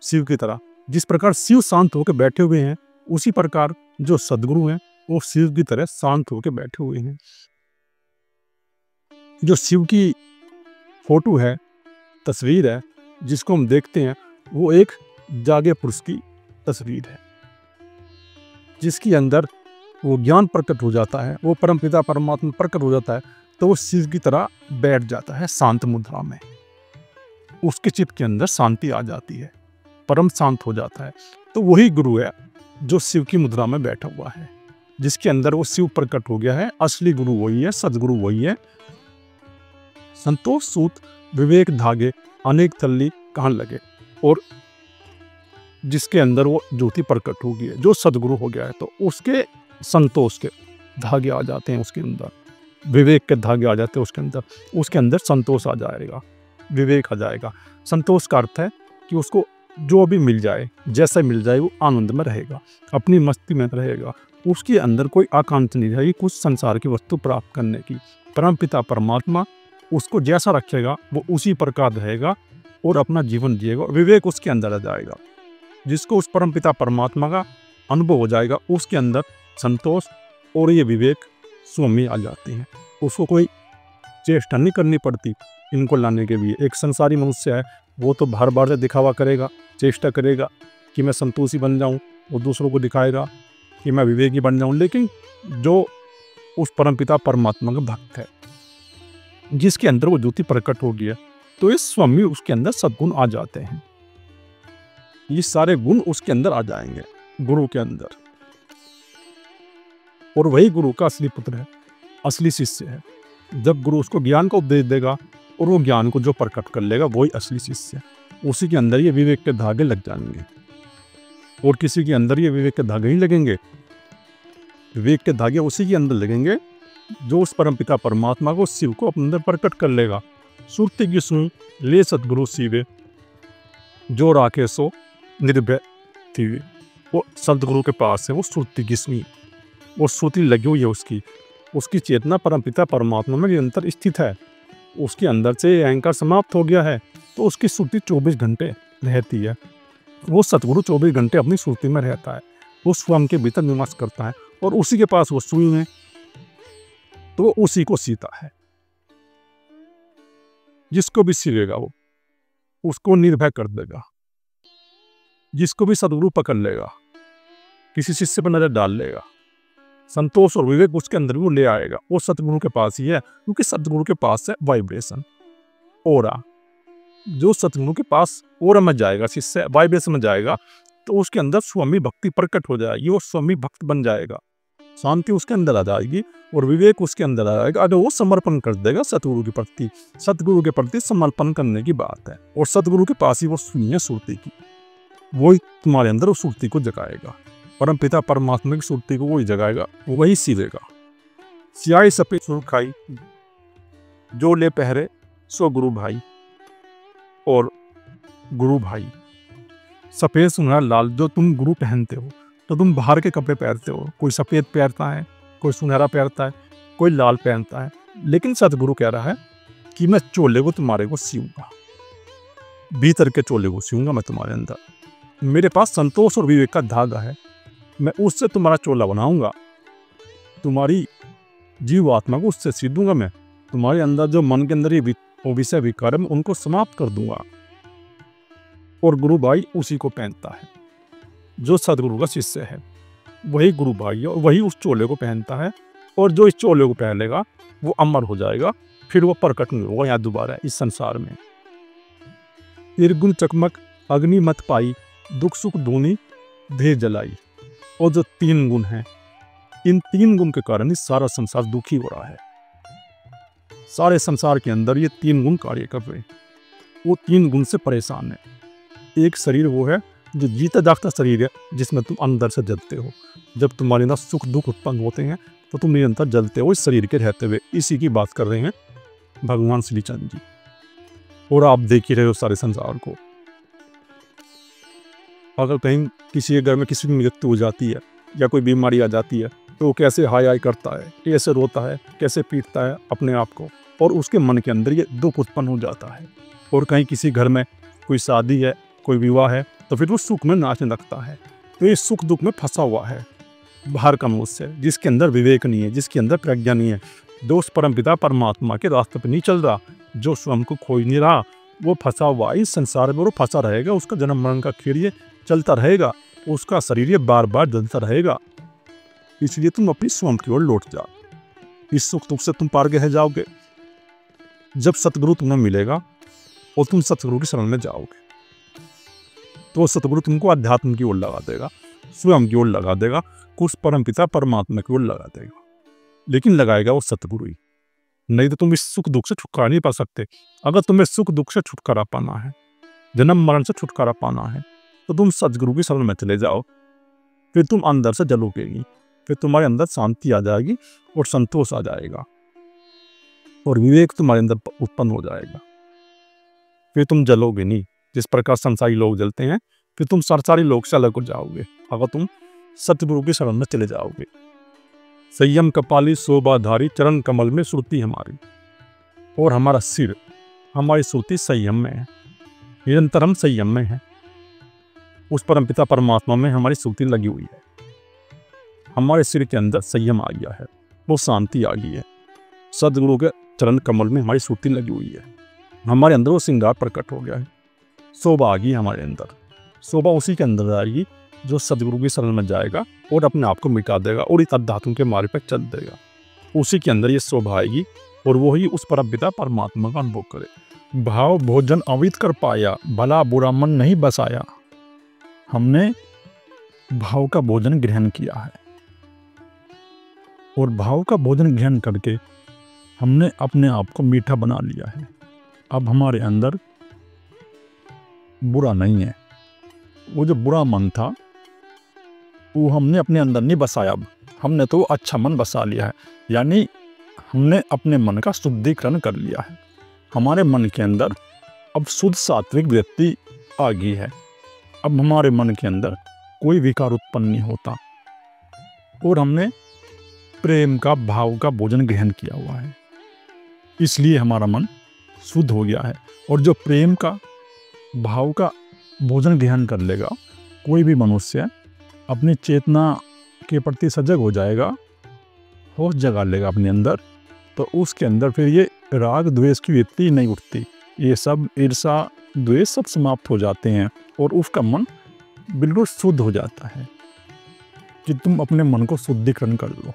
शिव की तरह जिस प्रकार शिव शांत होकर बैठे हुए हैं, उसी प्रकार जो सदगुरु हैं वो शिव की तरह शांत होकर बैठे हुए हैं। जो शिव की फोटो है, तस्वीर है, जिसको हम देखते हैं, वो एक जागे पुरुष की तस्वीर है, जिसके अंदर वो ज्ञान प्रकट हो जाता है, वो परमपिता परमात्मा प्रकट हो जाता है, तो वो शिव की तरह बैठ जाता है शांत मुद्रा में। उसके चित्त के अंदर शांति आ जाती है, परम शांत हो जाता है। तो वही गुरु है जो शिव की मुद्रा में बैठा हुआ है, जिसके अंदर वो शिव प्रकट हो गया है। असली गुरु वही है, सदगुरु वही है। संतोष सूत विवेक धागे अनेक तल्ली कहां लगे, और जिसके अंदर वो ज्योति प्रकट हो गई है, जो सदगुरु हो गया है, तो उसके संतोष के धागे आ जाते हैं, उसके अंदर विवेक के धागे आ जाते हैं, उसके अंदर संतोष आ जाएगा, विवेक आ जाएगा। संतोष का अर्थ है कि उसको जो भी मिल जाए, जैसा मिल जाए, वो आनंद में रहेगा, अपनी मस्ती में रहेगा, उसके अंदर कोई आकांक्षा नहीं रहेगी कुछ संसार की वस्तु प्राप्त करने की। परमपिता परमात्मा उसको जैसा रखेगा वो उसी प्रकार रहेगा और अपना जीवन जिएगा। विवेक उसके अंदर आ जाएगा, जिसको उस परमपिता परमात्मा का अनुभव हो जाएगा, उसके अंदर संतोष और ये विवेक स्वयं आ जाते हैं। उसको कोई चेष्टा नहीं करनी पड़ती इनको लाने के लिए। एक संसारी मनुष्य है, वो तो बार बार से दिखावा करेगा, चेष्टा करेगा कि मैं संतोषी बन जाऊं, वो दूसरों को दिखाएगा कि मैं विवेकी बन जाऊं। लेकिन जो उस परमपिता परमात्मा का भक्त है, जिसके अंदर वो ज्योति प्रकट हो गया, तो इस स्वामी उसके अंदर सद्गुण आ जाते हैं। ये सारे गुण उसके अंदर आ जाएंगे गुरु के अंदर, और वही गुरु का असली पुत्र है, असली शिष्य है। जब गुरु उसको ज्ञान को उपदेश देगा और वो ज्ञान को जो प्रकट कर लेगा, वही असली शिष्य है। उसी के अंदर ये विवेक के धागे लग जाएंगे, और किसी के अंदर ये विवेक के धागे नहीं लगेंगे। विवेक के धागे उसी के अंदर लगेंगे जो उस परमपिता परमात्मा को, शिव को अपने अंदर प्रकट कर लेगा। सुरती की सुन ले सतगुरु शिवे, जो राखे सो निर्भय थीवे। वो सतगुरु के पास है, वो सुरती की सुनी, वो श्रुति लगी हुई है उसकी चेतना परमपिता परमात्मा में निरंतर स्थित है। उसके अंदर से अहंकार समाप्त हो गया है, तो उसकी श्रुति 24 घंटे रहती है। वो सतगुरु 24 घंटे अपनी श्रुति में रहता है, वो स्वयं के भीतर निवास करता है, और उसी के पास वो सुई है, तो वो उसी को सीता है। जिसको भी सीलेगा वो उसको निर्भय कर देगा। जिसको भी सतगुरु पकड़ लेगा, किसी शिष्य पर नजर डाल लेगा, संतोष और विवेक उसके अंदर वो ले आएगा। वो सतगुरु के पास ही है, क्योंकि सतगुरु के पास है वाइब्रेशन, ओरा। जो सतगुरु के पास ओरा में जाएगा, शिष्य वाइब्रेशन में जाएगा, तो उसके अंदर स्वामी भक्ति प्रकट हो जाएगी, वो स्वामी भक्त बन जाएगा। शांति उसके अंदर आ जाएगी और विवेक उसके अंदर आ जाएगा। अगर वो समर्पण कर देगा सतगुरु के प्रति, सतगुरु के प्रति समर्पण करने की बात है। और सतगुरु के पास ही वो सुनी है सुरती की, वही तुम्हारे अंदर उस सुरती को जगाएगा। परमपिता परमात्मा की सुरती को वही जगाएगा, वही सीलेगा। सियाई सफेद सुरखाई, जो ले पहरे सो गुरु भाई। और गुरु भाई सफेद सुनहरा लाल, जो तुम गुरु पहनते हो, तो तुम बाहर के कपड़े पहनते हो, कोई सफेद पहनता है, कोई सुनहरा पहनता है, कोई लाल पहनता है। लेकिन सतगुरु कह रहा है कि मैं चोले को तुम्हारे को सीऊंगा, भीतर के चोले को सीऊंगा मैं तुम्हारे अंदर। मेरे पास संतोष और विवेक का धागा है, मैं उससे तुम्हारा चोला बनाऊंगा, तुम्हारी जीव आत्मा को उससे सी दूंगा। मैं तुम्हारे अंदर जो मन के अंदर ये विषय विकार है, उनको समाप्त कर दूंगा। और गुरु भाई उसी को पहनता है, जो सदगुरु का शिष्य है, वही गुरु भाई है, और वही उस चोले को पहनता है। और जो इस चोले को पहन लेगा वो अमर हो जाएगा, फिर वो प्रकट नहीं होगा यहाँ दोबारा इस संसार में। निर्गुण चकमक अग्नि मत पाई, दुख सुख धूनी धीर जलाई। और जो 3 गुण हैं, इन 3 गुण के कारण ही सारा संसार दुखी हो रहा है। सारे संसार के अंदर ये 3 गुण कार्य कर रहे हैं। वो 3 गुण से परेशान है। एक शरीर वो है जो जीता जागता शरीर है, जिसमें तुम अंदर से जलते हो। जब तुम्हारे अंदर सुख दुख उत्पन्न होते हैं तो तुम निरंतर जलते हो इस शरीर के रहते हुए। इसी की बात कर रहे हैं भगवान श्री चंद्र जी। और आप देख ही रहे हो सारे संसार को। अगर कहीं किसी के घर में किसी की मृत्यु हो जाती है या कोई बीमारी आ जाती है तो वो कैसे हाय हाय करता है, कैसे रोता है, कैसे पीटता है अपने आप को, और उसके मन के अंदर ये दुख उत्पन्न हो जाता है। और कहीं किसी घर में कोई शादी है, कोई विवाह है, तो फिर वो सुख में नाचने लगता है। तो ये सुख दुख में फंसा हुआ है बाहर का मनुष्य, जिसके अंदर विवेक नहीं है, जिसके अंदर प्रज्ञा नहीं है, जो उस परमपिता परमात्मा के रास्ते पर नहीं चल रहा, जो स्वयं को खोज नहीं रहा, वो फंसा हुआ इस संसार में। वो फंसा रहेगा, उसका जन्म मरण का खेल ये चलता रहेगा, उसका शरीर ये बार बार जलता रहेगा। इसलिए तुम अपनी स्वयं की ओर लौट जाओ। इस सुख दुख से तुम पार गए जाओगे जब सतगुरु तुम्हें मिलेगा और तुम सतगुरु की शरण में जाओगे। तो सतगुरु तुमको अध्यात्म की ओर लगा देगा, स्वयं की ओर लगा देगा, कुछ परमपिता परमात्मा की ओर लगा देगा। लेकिन लगाएगा वो सतगुरु ही, नहीं तो तुम इस सुख दुख से छुटकारा नहीं पा सकते। अगर तुम्हें सुख दुख से छुटकारा पाना है, जन्म मरण से छुटकारा पाना है, तो तुम सतगुरु की शरण में चले जाओ। फिर तुम अंदर से जलोगे नहीं, फिर तुम्हारे अंदर शांति आ जाएगी और संतोष आ जाएगा और विवेक तुम्हारे अंदर उत्पन्न हो जाएगा। फिर तुम जलोगे नहीं जिस प्रकार संसारी लोग जलते हैं। फिर तुम संसारी लोग से अलग हो जाओगे अगर तुम सतगुरु की शरण में चले जाओगे। संयम कपाली शोभाधारी चरण कमल में श्रुति हमारी, और हमारा सिर, हमारी श्रुति संयम में है। निरंतर हम संयम में हैं। उस परमपिता परमात्मा में हमारी श्रुति लगी हुई है। हमारे सिर के अंदर संयम आ गया है, वो शांति आ गई है। सदगुरु के चरण कमल में हमारी श्रुति लगी हुई है। हमारे अंदर वो श्रृंगार प्रकट हो गया है, शोभा आ गई हमारे अंदर। शोभा उसी के अंदर आएगी जो सदगुरु की शरण में जाएगा और अपने आप को मिटा देगा और इस अध्यात्म के मार्ग पर चल देगा। उसी के अंदर ये शोभा आएगी और वो ही उस परमपिता परमात्मा का अनुभव करे। भाव भोजन अवित कर पाया, भला बुरा मन नहीं बसाया। हमने भाव का भोजन ग्रहण किया है और भाव का भोजन ग्रहण करके हमने अपने आप को मीठा बना लिया है। अब हमारे अंदर बुरा नहीं है। वो जो बुरा मन था वो हमने अपने अंदर नहीं बसाया। अब हमने तो अच्छा मन बसा लिया है, यानी हमने अपने मन का शुद्धिकरण कर लिया है। हमारे मन के अंदर अब शुद्ध सात्विक वृत्ति आ गई है। अब हमारे मन के अंदर कोई विकार उत्पन्न नहीं होता और हमने प्रेम का भाव का भोजन ग्रहण किया हुआ है, इसलिए हमारा मन शुद्ध हो गया है। और जो प्रेम का भाव का भोजन ग्रहण कर लेगा, कोई भी मनुष्य अपनी चेतना के प्रति सजग हो जाएगा, होश जगा लेगा अपने अंदर, तो उसके अंदर फिर ये राग द्वेष की वृत्ति नहीं उठती। ये सब ईर्षा द्वेष सब समाप्त हो जाते हैं और उसका मन बिल्कुल शुद्ध हो जाता है। कि तुम अपने मन को शुद्धिकरण कर लो,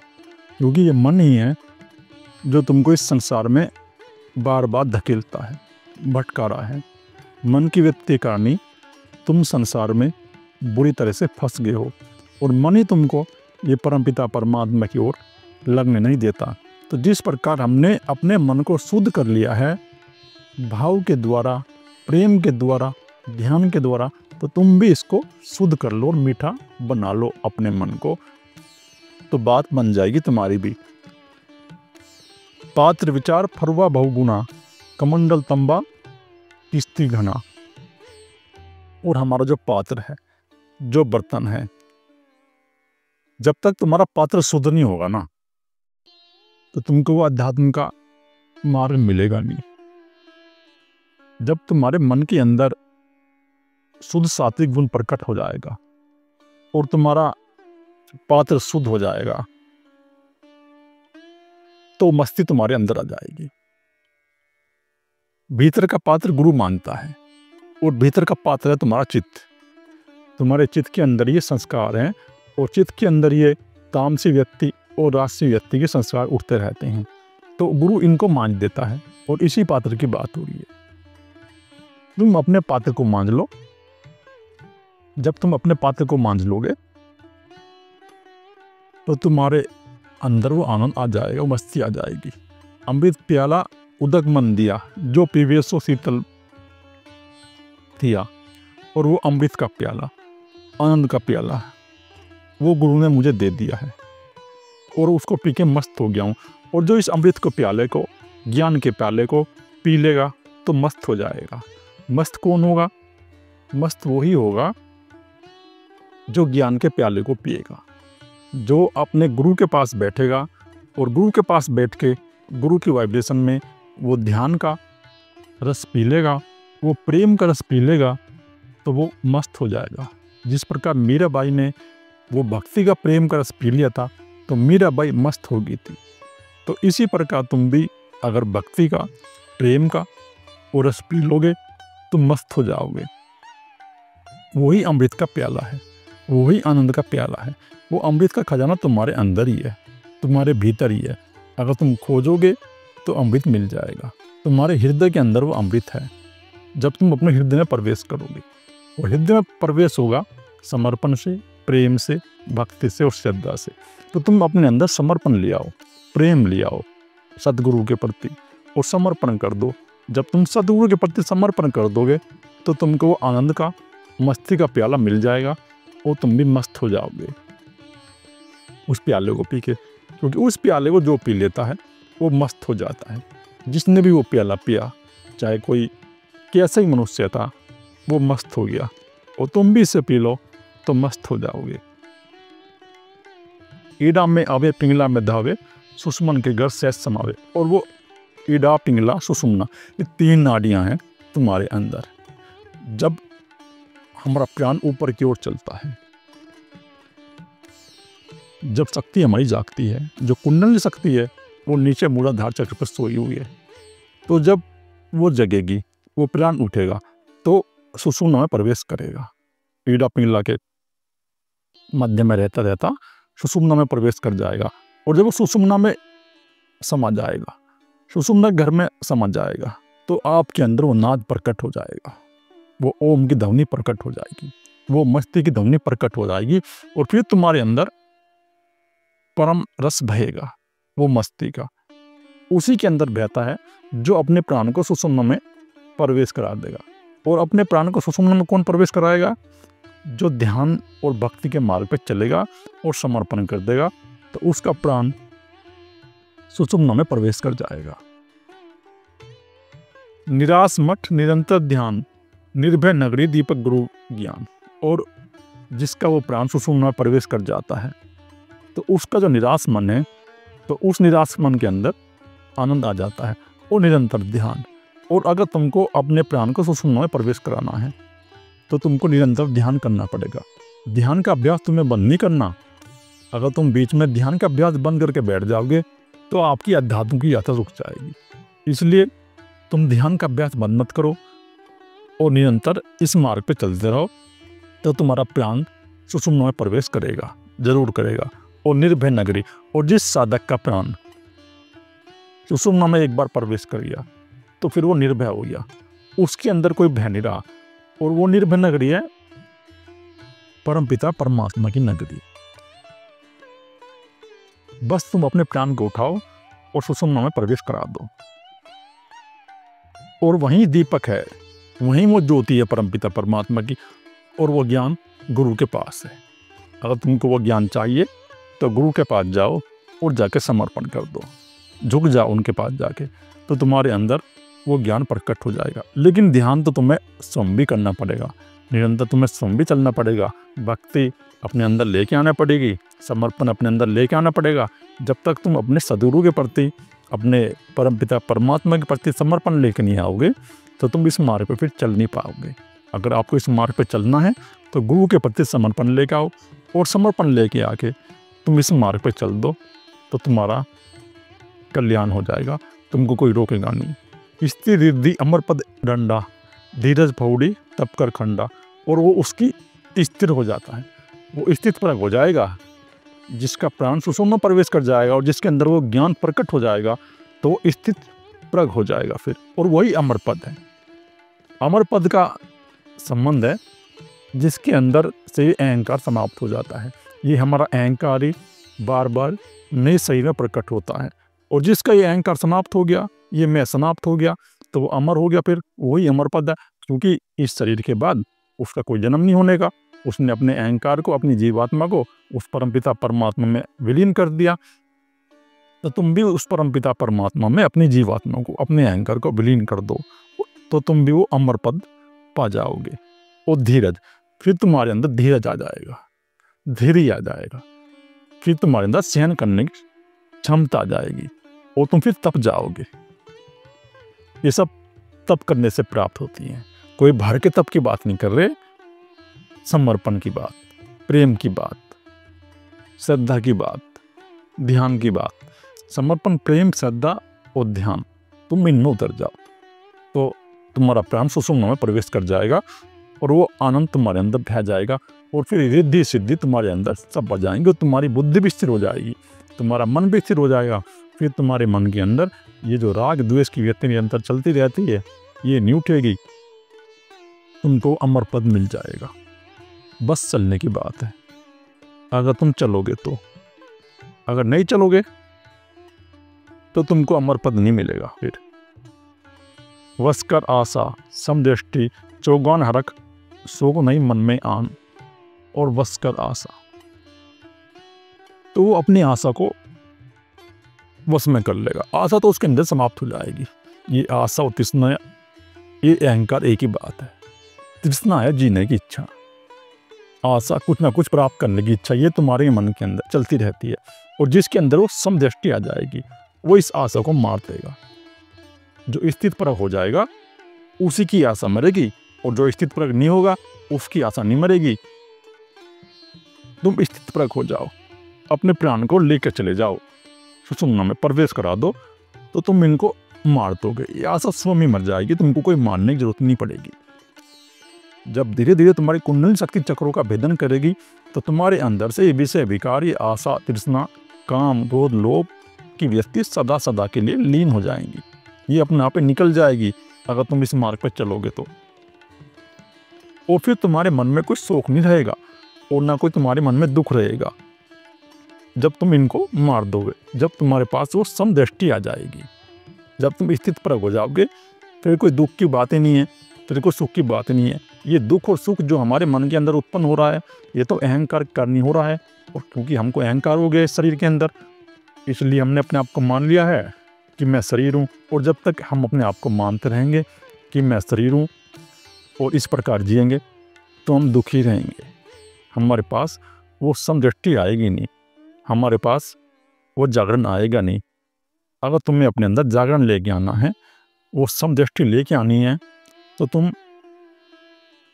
क्योंकि ये मन ही है जो तुमको इस संसार में बार बार धकेलता है, भटका रहा है। मन की वृत्ति के कारण ही तुम संसार में बुरी तरह से फंस गए हो और मन ही तुमको ये परमपिता परमात्मा की ओर लगने नहीं देता। तो जिस प्रकार हमने अपने मन को शुद्ध कर लिया है भाव के द्वारा, प्रेम के द्वारा, ध्यान के द्वारा, तो तुम भी इसको शुद्ध कर लो और मीठा बना लो अपने मन को, तो बात बन जाएगी तुम्हारी भी। पात्र विचार फरवा बहुगुना, कमंडल तंबा किस्ती घना। और हमारा जो पात्र है, जो बर्तन है, जब तक तुम्हारा पात्र शुद्ध नहीं होगा ना, तो तुमको वो अध्यात्म का मार्ग मिलेगा नहीं। जब तुम्हारे मन के अंदर शुद्ध सात्विक गुण प्रकट हो जाएगा और तुम्हारा पात्र शुद्ध हो जाएगा, तो मस्ती तुम्हारे अंदर आ जाएगी। भीतर का पात्र गुरु मानता है और भीतर का पात्र है तुम्हारा चित्त। तुम्हारे चित्त के अंदर ये संस्कार हैं और चित्त के अंदर ये तामसी व्यक्ति और राजसी व्यक्ति के संस्कार उठते रहते हैं, तो गुरु इनको मान देता है और इसी पात्र की बात हो रही है। तुम अपने पात्र को मान लो। जब तुम अपने पात्र को मान लोगे तो तुम्हारे अंदर वो आनंद आ जाएगा, वो मस्ती आ जाएगी। अमृत प्याला उदक मन दिया, जो पीवे सो शीतल थिया। और वो अमृत का प्याला, आनंद का प्याला, वो गुरु ने मुझे दे दिया है और उसको पी के मस्त हो गया हूँ। और जो इस अमृत को प्याले को, ज्ञान के प्याले को पी लेगा तो मस्त हो जाएगा। मस्त कौन होगा? मस्त वही होगा जो ज्ञान के प्याले को पिएगा, जो अपने गुरु के पास बैठेगा और गुरु के पास बैठ के गुरु की वाइब्रेशन में वो ध्यान का रस पी लेगा, वो प्रेम का रस पी लेगा, तो वो मस्त हो जाएगा। जिस प्रकार मीराबाई ने वो भक्ति का प्रेम का रस पी लिया था तो मीराबाई मस्त हो गई थी। तो इसी प्रकार तुम भी अगर भक्ति का, प्रेम का वो रस पी लोगे तो मस्त हो जाओगे। वही अमृत का प्याला है, वही आनंद का प्याला है। वो अमृत का खजाना तुम्हारे अंदर ही है, तुम्हारे भीतर ही है। अगर तुम खोजोगे तो अमृत मिल जाएगा। तुम्हारे हृदय के अंदर वो अमृत है। जब तुम अपने हृदय में प्रवेश करोगे, वो हृदय में प्रवेश होगा समर्पण से, प्रेम से, भक्ति से और श्रद्धा से। तो तुम अपने अंदर समर्पण ले आओ, प्रेम ले आओ सदगुरु के प्रति और समर्पण कर दो। जब तुम सदगुरु के प्रति समर्पण कर दोगे तो तुमको वो आनंद का, मस्ती का प्याला मिल जाएगा और तुम भी मस्त हो जाओगे उस प्याले को पी के। क्योंकि उस प्याले को जो पी लेता है वो मस्त हो जाता है। जिसने भी वो प्याला पिया, चाहे कोई कैसा ही मनुष्य था, वो मस्त हो गया। और तुम भी इसे पी लो तो मस्त हो जाओगे। ईडा में आवे पिंगला में धावे, सुषमन के घर सहज समावे। और वो ईडा, पिंगला, सुषुम्ना, ये 3 नाड़ियां हैं तुम्हारे अंदर। जब हमारा प्राण ऊपर की ओर चलता है, जब शक्ति हमारी जागती है, जो कुंडली शक्ति है वो नीचे मूलाधार चक्र पर सोई हुई है, तो जब वो जगेगी, वो प्राण उठेगा तो सुषुम्ना में प्रवेश करेगा। ईडा पिंगला के मध्य में रहता रहता सुषुम्ना में प्रवेश कर जाएगा। और जब वो सुषुम्ना में समा जाएगा, सुषुम्ना घर में समा जाएगा, तो आपके अंदर वो नाद प्रकट हो जाएगा, वो ओम की ध्वनि प्रकट हो जाएगी, वो मस्ती की ध्वनि प्रकट हो जाएगी। और फिर तुम्हारे अंदर परम रस बहेगा, वो मस्ती का। उसी के अंदर बहता है जो अपने प्राण को सुषुम्ना में प्रवेश करा देगा। और अपने प्राण को सुषुम्ना में कौन प्रवेश कराएगा? जो ध्यान और भक्ति के मार्ग पर चलेगा और समर्पण कर देगा, तो उसका प्राण सुषुम्ना में प्रवेश कर जाएगा। निराश मठ निरंतर ध्यान, निर्भय नगरी दीपक गुरु ज्ञान। और जिसका वो प्राण सुषुम्ना में प्रवेश कर जाता है तो उसका जो निराश मन है, तो उस निराश मन के अंदर आनंद आ जाता है और निरंतर ध्यान। और अगर तुमको अपने प्राण को सुषुम्ना में प्रवेश कराना है तो तुमको निरंतर ध्यान करना पड़ेगा। ध्यान का अभ्यास तुम्हें बंद नहीं करना। अगर तुम बीच में ध्यान का अभ्यास बंद करके बैठ जाओगे तो आपकी अध्यात्म की यात्रा रुक जाएगी। इसलिए तुम ध्यान का अभ्यास बंद मत करो और निरंतर इस मार्ग पे चलते रहो, तो तुम्हारा प्राण सुषुम्ना में प्रवेश करेगा, जरूर करेगा। और निर्भय नगरी, और जिस साधक का प्राण सुषुम्ना में एक बार प्रवेश कर गया तो फिर वो निर्भय हो गया, उसके अंदर कोई भय नहीं रहा। और वो निर्भय नगरी है परमपिता परमात्मा की नगरी। बस तुम अपने प्राण को उठाओ और सुषुम्ना में प्रवेश करा दो, और वहीं दीपक है, वहीं वो ज्योति है परमपिता परमात्मा की। और वो ज्ञान गुरु के पास है। अगर तुमको वो ज्ञान चाहिए तो गुरु के पास जाओ और जाके समर्पण कर दो, झुक जाओ उनके पास जाके, तो तुम्हारे अंदर वो ज्ञान प्रकट हो जाएगा। लेकिन ध्यान तो तुम्हें स्वयं भी करना पड़ेगा, निरंतर तुम्हें स्वयं भी चलना पड़ेगा, भक्ति अपने अंदर लेके आना पड़ेगी, समर्पण अपने अंदर लेके आना पड़ेगा। जब तक तुम अपने सदगुरु के प्रति, अपने परमपिता परमात्मा के प्रति समर्पण लेके नहीं आओगे तो तुम इस मार्ग पर फिर चल नहीं पाओगे। अगर आपको इस मार्ग पर चलना है तो गुरु के प्रति समर्पण लेके आओ, और समर्पण लेके आके तुम इस मार्ग पर चल दो तो तुम्हारा कल्याण हो जाएगा, तुमको कोई रोकेगा नहीं। स्थिर रिद्धि अमर पद डंडा, धीरज फौड़ी तप कर खंडा। और वो उसकी स्थिर हो जाता है, वो स्थित प्रग हो जाएगा। जिसका प्राण सुषुम्ना प्रवेश कर जाएगा और जिसके अंदर वो ज्ञान प्रकट हो जाएगा तो वो स्थित प्रग हो जाएगा फिर, और वही अमर पद है। अमर पद का संबंध है जिसके अंदर से अहंकार समाप्त हो जाता है। ये हमारा अहंकारी बार बार नए शरीर में प्रकट होता है। और जिसका ये अहंकार समाप्त हो गया, ये मैं समाप्त हो गया, तो वो अमर हो गया, फिर वही अमर पद है, क्योंकि इस शरीर के बाद उसका कोई जन्म नहीं होने का। उसने अपने अहंकार को, अपनी जीवात्मा को उस परमपिता परमात्मा में विलीन कर दिया। तो तुम भी उस परमपिता परमात्मा में अपनी जीवात्मा को, अपने अहंकार को विलीन कर दो, तो तुम भी वो अमर पद पा जाओगे। और धीरज, फिर तुम्हारे अंदर धीरज आ जाएगा, धैर्य आ जाएगा, फिर तुम्हारे अंदर सहन करने की क्षमता आ जाएगी, और तुम फिर तप जाओगे। ये सब तप करने से प्राप्त होती हैं। कोई भर के तप की बात नहीं कर रहे, समर्पण की बात, प्रेम की बात, श्रद्धा की बात, ध्यान की बात। समर्पण, प्रेम, श्रद्धा और ध्यान, तुम इनमें उतर जाओ तो तुम्हारा प्राण सुषुम्ना में प्रवेश कर जाएगा, और वो आनंद तुम्हारे अंदर बह जाएगा, और फिर रिद्धि सिद्धि तुम्हारे अंदर सब आ जाएंगे, और तुम्हारी बुद्धि भी स्थिर हो जाएगी, तुम्हारा मन भी स्थिर हो जाएगा। फिर तुम्हारे मन के अंदर ये जो राग द्वेष की व्यक्ति निरंतर चलती रहती है, ये नहीं उठेगी, तुमको अमर पद मिल जाएगा। बस चलने की बात है, अगर तुम चलोगे तो। अगर नहीं चलोगे तो तुमको अमर पद नहीं मिलेगा। फिर वस्कर आशा समदृष्टि चौगान हरक सोग नहीं मन में आन, और वस्कर आशा, तो वो अपनी आशा को वश में कर लेगा। आशा तो उसके अंदर समाप्त हो जाएगी। ये आशा और तृष्णा, ये अहंकार एक ही बात है। तृष्णा है जीने की इच्छा, आशा कुछ ना कुछ प्राप्त करने की इच्छा, ये तुम्हारे मन के अंदर चलती रहती है। और जिसके अंदर वो समदृष्टि आ जाएगी, वो इस आशा को मार देगा। जो स्थित परक हो जाएगा उसी की आशा मरेगी, और जो स्थित परक नहीं होगा उसकी आशा नहीं मरेगी। तुम स्थित परक हो जाओ, अपने प्राण को लेकर चले जाओ, सुषुम्ना में प्रवेश करा दो, तो तुम इनको मार दोगे। ये आशा स्वयं ही मर जाएगी, तुमको कोई मारने की जरूरत नहीं पड़ेगी। जब धीरे धीरे तुम्हारी कुंडलिनी शक्ति चक्रों का भेदन करेगी, तो तुम्हारे अंदर से ये विषय विकार, ये आशा, तृष्णा, काम, क्रोध, लोभ की व्यक्ति सदा सदा के लिए लीन हो जाएंगी। ये अपने आप ही निकल जाएगी अगर तुम इस मार्ग पर चलोगे तो। और फिर तुम्हारे मन में कोई शोक नहीं रहेगा, और ना कोई तुम्हारे मन में दुख रहेगा, जब तुम इनको मार दोगे। जब तुम्हारे पास वो समदृष्टि आ जाएगी, जब तुम स्थित परक हो जाओगे, फिर कोई दुख की बात ही नहीं है, फिर कोई सुख की बात नहीं है। ये दुख और सुख जो हमारे मन के अंदर उत्पन्न हो रहा है, ये तो अहंकार करनी हो रहा है। और क्योंकि हमको अहंकार हो गया इस शरीर के अंदर, इसलिए हमने अपने आप को मान लिया है कि मैं शरीर हूँ। और जब तक हम अपने आप को मानते रहेंगे कि मैं शरीर हूँ और इस प्रकार जिएंगे, तो हम दुखी रहेंगे। हमारे पास वो समदृष्टि आएगी नहीं, हमारे पास वो जागरण आएगा नहीं। अगर तुम्हें अपने अंदर जागरण लेके आना है, वो समदृष्टि लेके आनी है, तो तुम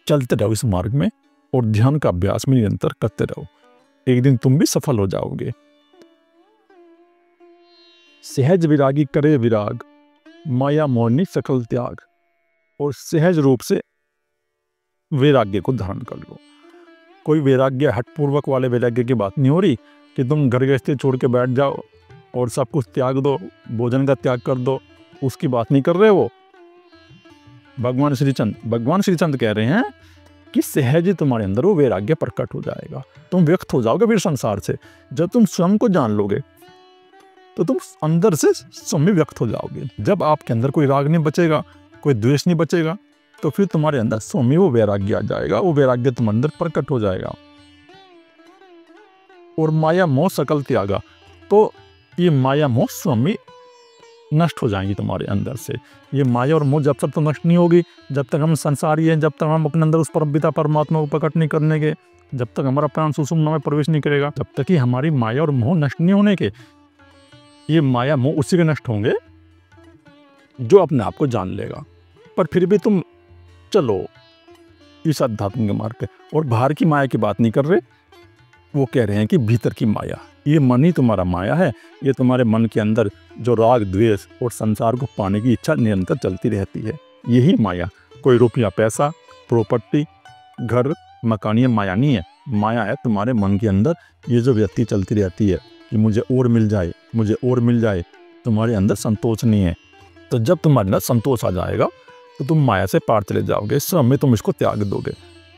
चलते रहो इस मार्ग में, और ध्यान का अभ्यास में निरंतर करते रहो। एक दिन तुम भी सफल हो जाओगे। सहज विरागी करे विराग, माया मोहनी सकल त्याग। और सहज रूप से वैराग्य को धारण कर लो। कोई वैराग्य हठपूर्वक वाले वैराग्य की बात नहीं हो रही कि तुम घर गृहस्थी छोड़ के बैठ जाओ और सब कुछ त्याग दो, भोजन का त्याग कर दो, उसकी बात नहीं कर रहे वो। भगवान श्री चंद कह रहे हैं कि सहज ही तुम्हारे अंदर वो वैराग्य प्रकट हो जाएगा। तुम व्यक्त हो जाओगे फिर संसार से। जब तुम स्वयं को जान लोगे, तो तुम अंदर से स्वयं व्यक्त हो जाओगे। जब आपके अंदर कोई राग नहीं बचेगा, कोई द्वेष नहीं बचेगा, तो फिर तुम्हारे अंदर स्वयं वो वैराग्य आ जाएगा। वो वैराग्य तुम्हारे अंदर प्रकट हो जाएगा। और माया मोह सकल त्यागा, तो ये माया मोह स्वयं नष्ट हो जाएंगी तुम्हारे अंदर से। ये माया और मोह जब तक तो नष्ट नहीं होगी, जब तक हम संसारी हैं, जब तक हम अपने अंदर उस परमपिता परमात्मा को प्रकट नहीं करने के, जब तक हमारा प्राण सुषुम्ना में प्रवेश नहीं करेगा, तब तक ही हमारी माया और मोह नष्ट नहीं होने के। ये माया मोह उसी के नष्ट होंगे जो अपने आप को जान लेगा। पर फिर भी तुम चलो इस अध्यात्म के मार्ग पे। और बाहर की माया की बात नहीं कर रहे, वो कह रहे हैं कि भीतर की माया, ये मन ही तुम्हारा माया है। ये तुम्हारे मन के अंदर जो राग द्वेष और संसार को पाने की इच्छा निरंतर चलती रहती है, यही माया। कोई रुपया पैसा प्रॉपर्टी घर मकान, ये माया नहीं है। माया है तुम्हारे मन के अंदर ये जो व्यक्ति चलती रहती है कि मुझे और मिल जाए, मुझे और मिल जाए। तुम्हारे अंदर संतोष नहीं है। तो जब तुम्हारे अंदर संतोष आ जाएगा, तो तुम माया से पार चले जाओगे। इस समय तुम इसको त्याग दोगे।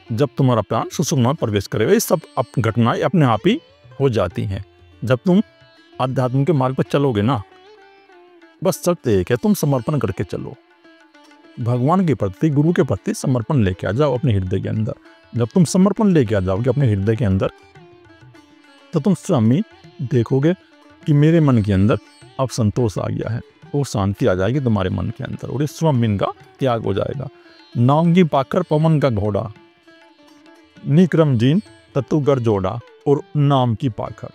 जब तुम्हारा प्राण सुषुम्ना में प्रवेश करेगा, ये सब घटनाएं अपने आप ही हो जाती हैं। जब तुम अध्यात्म के मार्ग पर चलोगे ना, बस शर्त एक है, तुम समर्पण करके चलो भगवान के प्रति, गुरु के प्रति समर्पण लेके आ जाओ अपने हृदय के अंदर। जब तुम समर्पण लेके आ जाओगे अपने हृदय के अंदर, तो तुम स्वामी देखोगे कि मेरे मन के अंदर अब संतोष आ गया है, वो शांति आ जाएगी तुम्हारे मन के अंदर, और इस स्वामीन का त्याग हो जाएगा। नाम की पाकर पवन का घोड़ा, निक्रम जीन तत्व गर जोड़ा, और नाम की पाकर,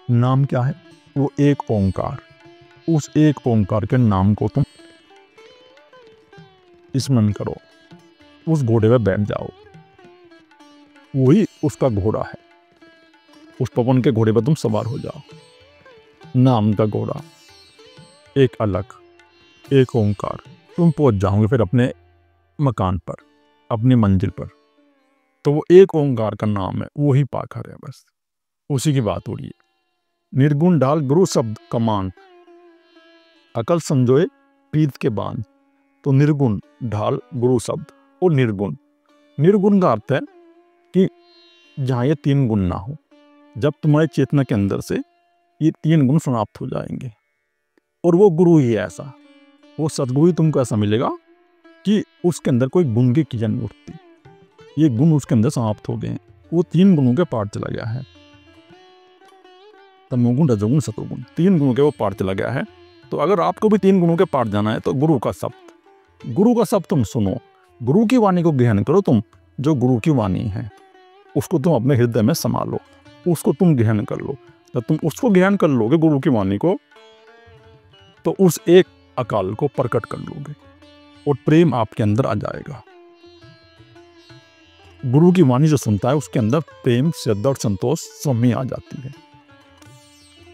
नाम क्या है? वो एक ओंकार। उस एक ओंकार के नाम को तुम स्मरण करो, उस घोड़े पे बैठ जाओ, वही उसका घोड़ा है। उस पवन के घोड़े पर तुम सवार हो जाओ। नाम का घोड़ा, एक अलग, एक ओंकार, तुम पहुंच जाओगे फिर अपने मकान पर, अपनी मंजिल पर। तो वो एक ओंकार का नाम है, वही पाखर है, बस उसी की बात हो रही है। निर्गुण ढाल गुरु शब्द कमान, अकल संजोए पीत के बांध। तो निर्गुण ढाल गुरु शब्द और निर्गुण, निर्गुण का अर्थ है कि जहाँ ये तीन गुण ना हो, जब तुम्हारी चेतना के अंदर से ये तीन गुण समाप्त हो जाएंगे, और वो गुरु ही है ऐसा, वो सदगुरु ही तुमको ऐसा मिलेगा कि उसके अंदर कोई गुण की किरण नहीं उठती, ये गुण उसके अंदर समाप्त हो गए हैं, वो तीन गुणों के पार चला गया है। तमोगुण, रजोगुण, सतोगुण, तीन गुणों के वो पार चला गया है। तो अगर आपको भी तीन गुणों के पार जाना है तो गुरु का शब्द, गुरु का शब्द तुम सुनो, गुरु की वाणी को ग्रहण करो। तुम जो गुरु की वाणी है उसको तुम अपने हृदय में संभालो, उसको तुम ग्रहण कर लो। जब तुम उसको ग्रहण कर लोगे, गुरु की वाणी को, तो उस एक अकाल को प्रकट कर लोगे और प्रेम आपके अंदर आ जाएगा। गुरु की वाणी जो सुनता है उसके अंदर प्रेम, श्रद्धा और संतोष स्वामी आ जाती है।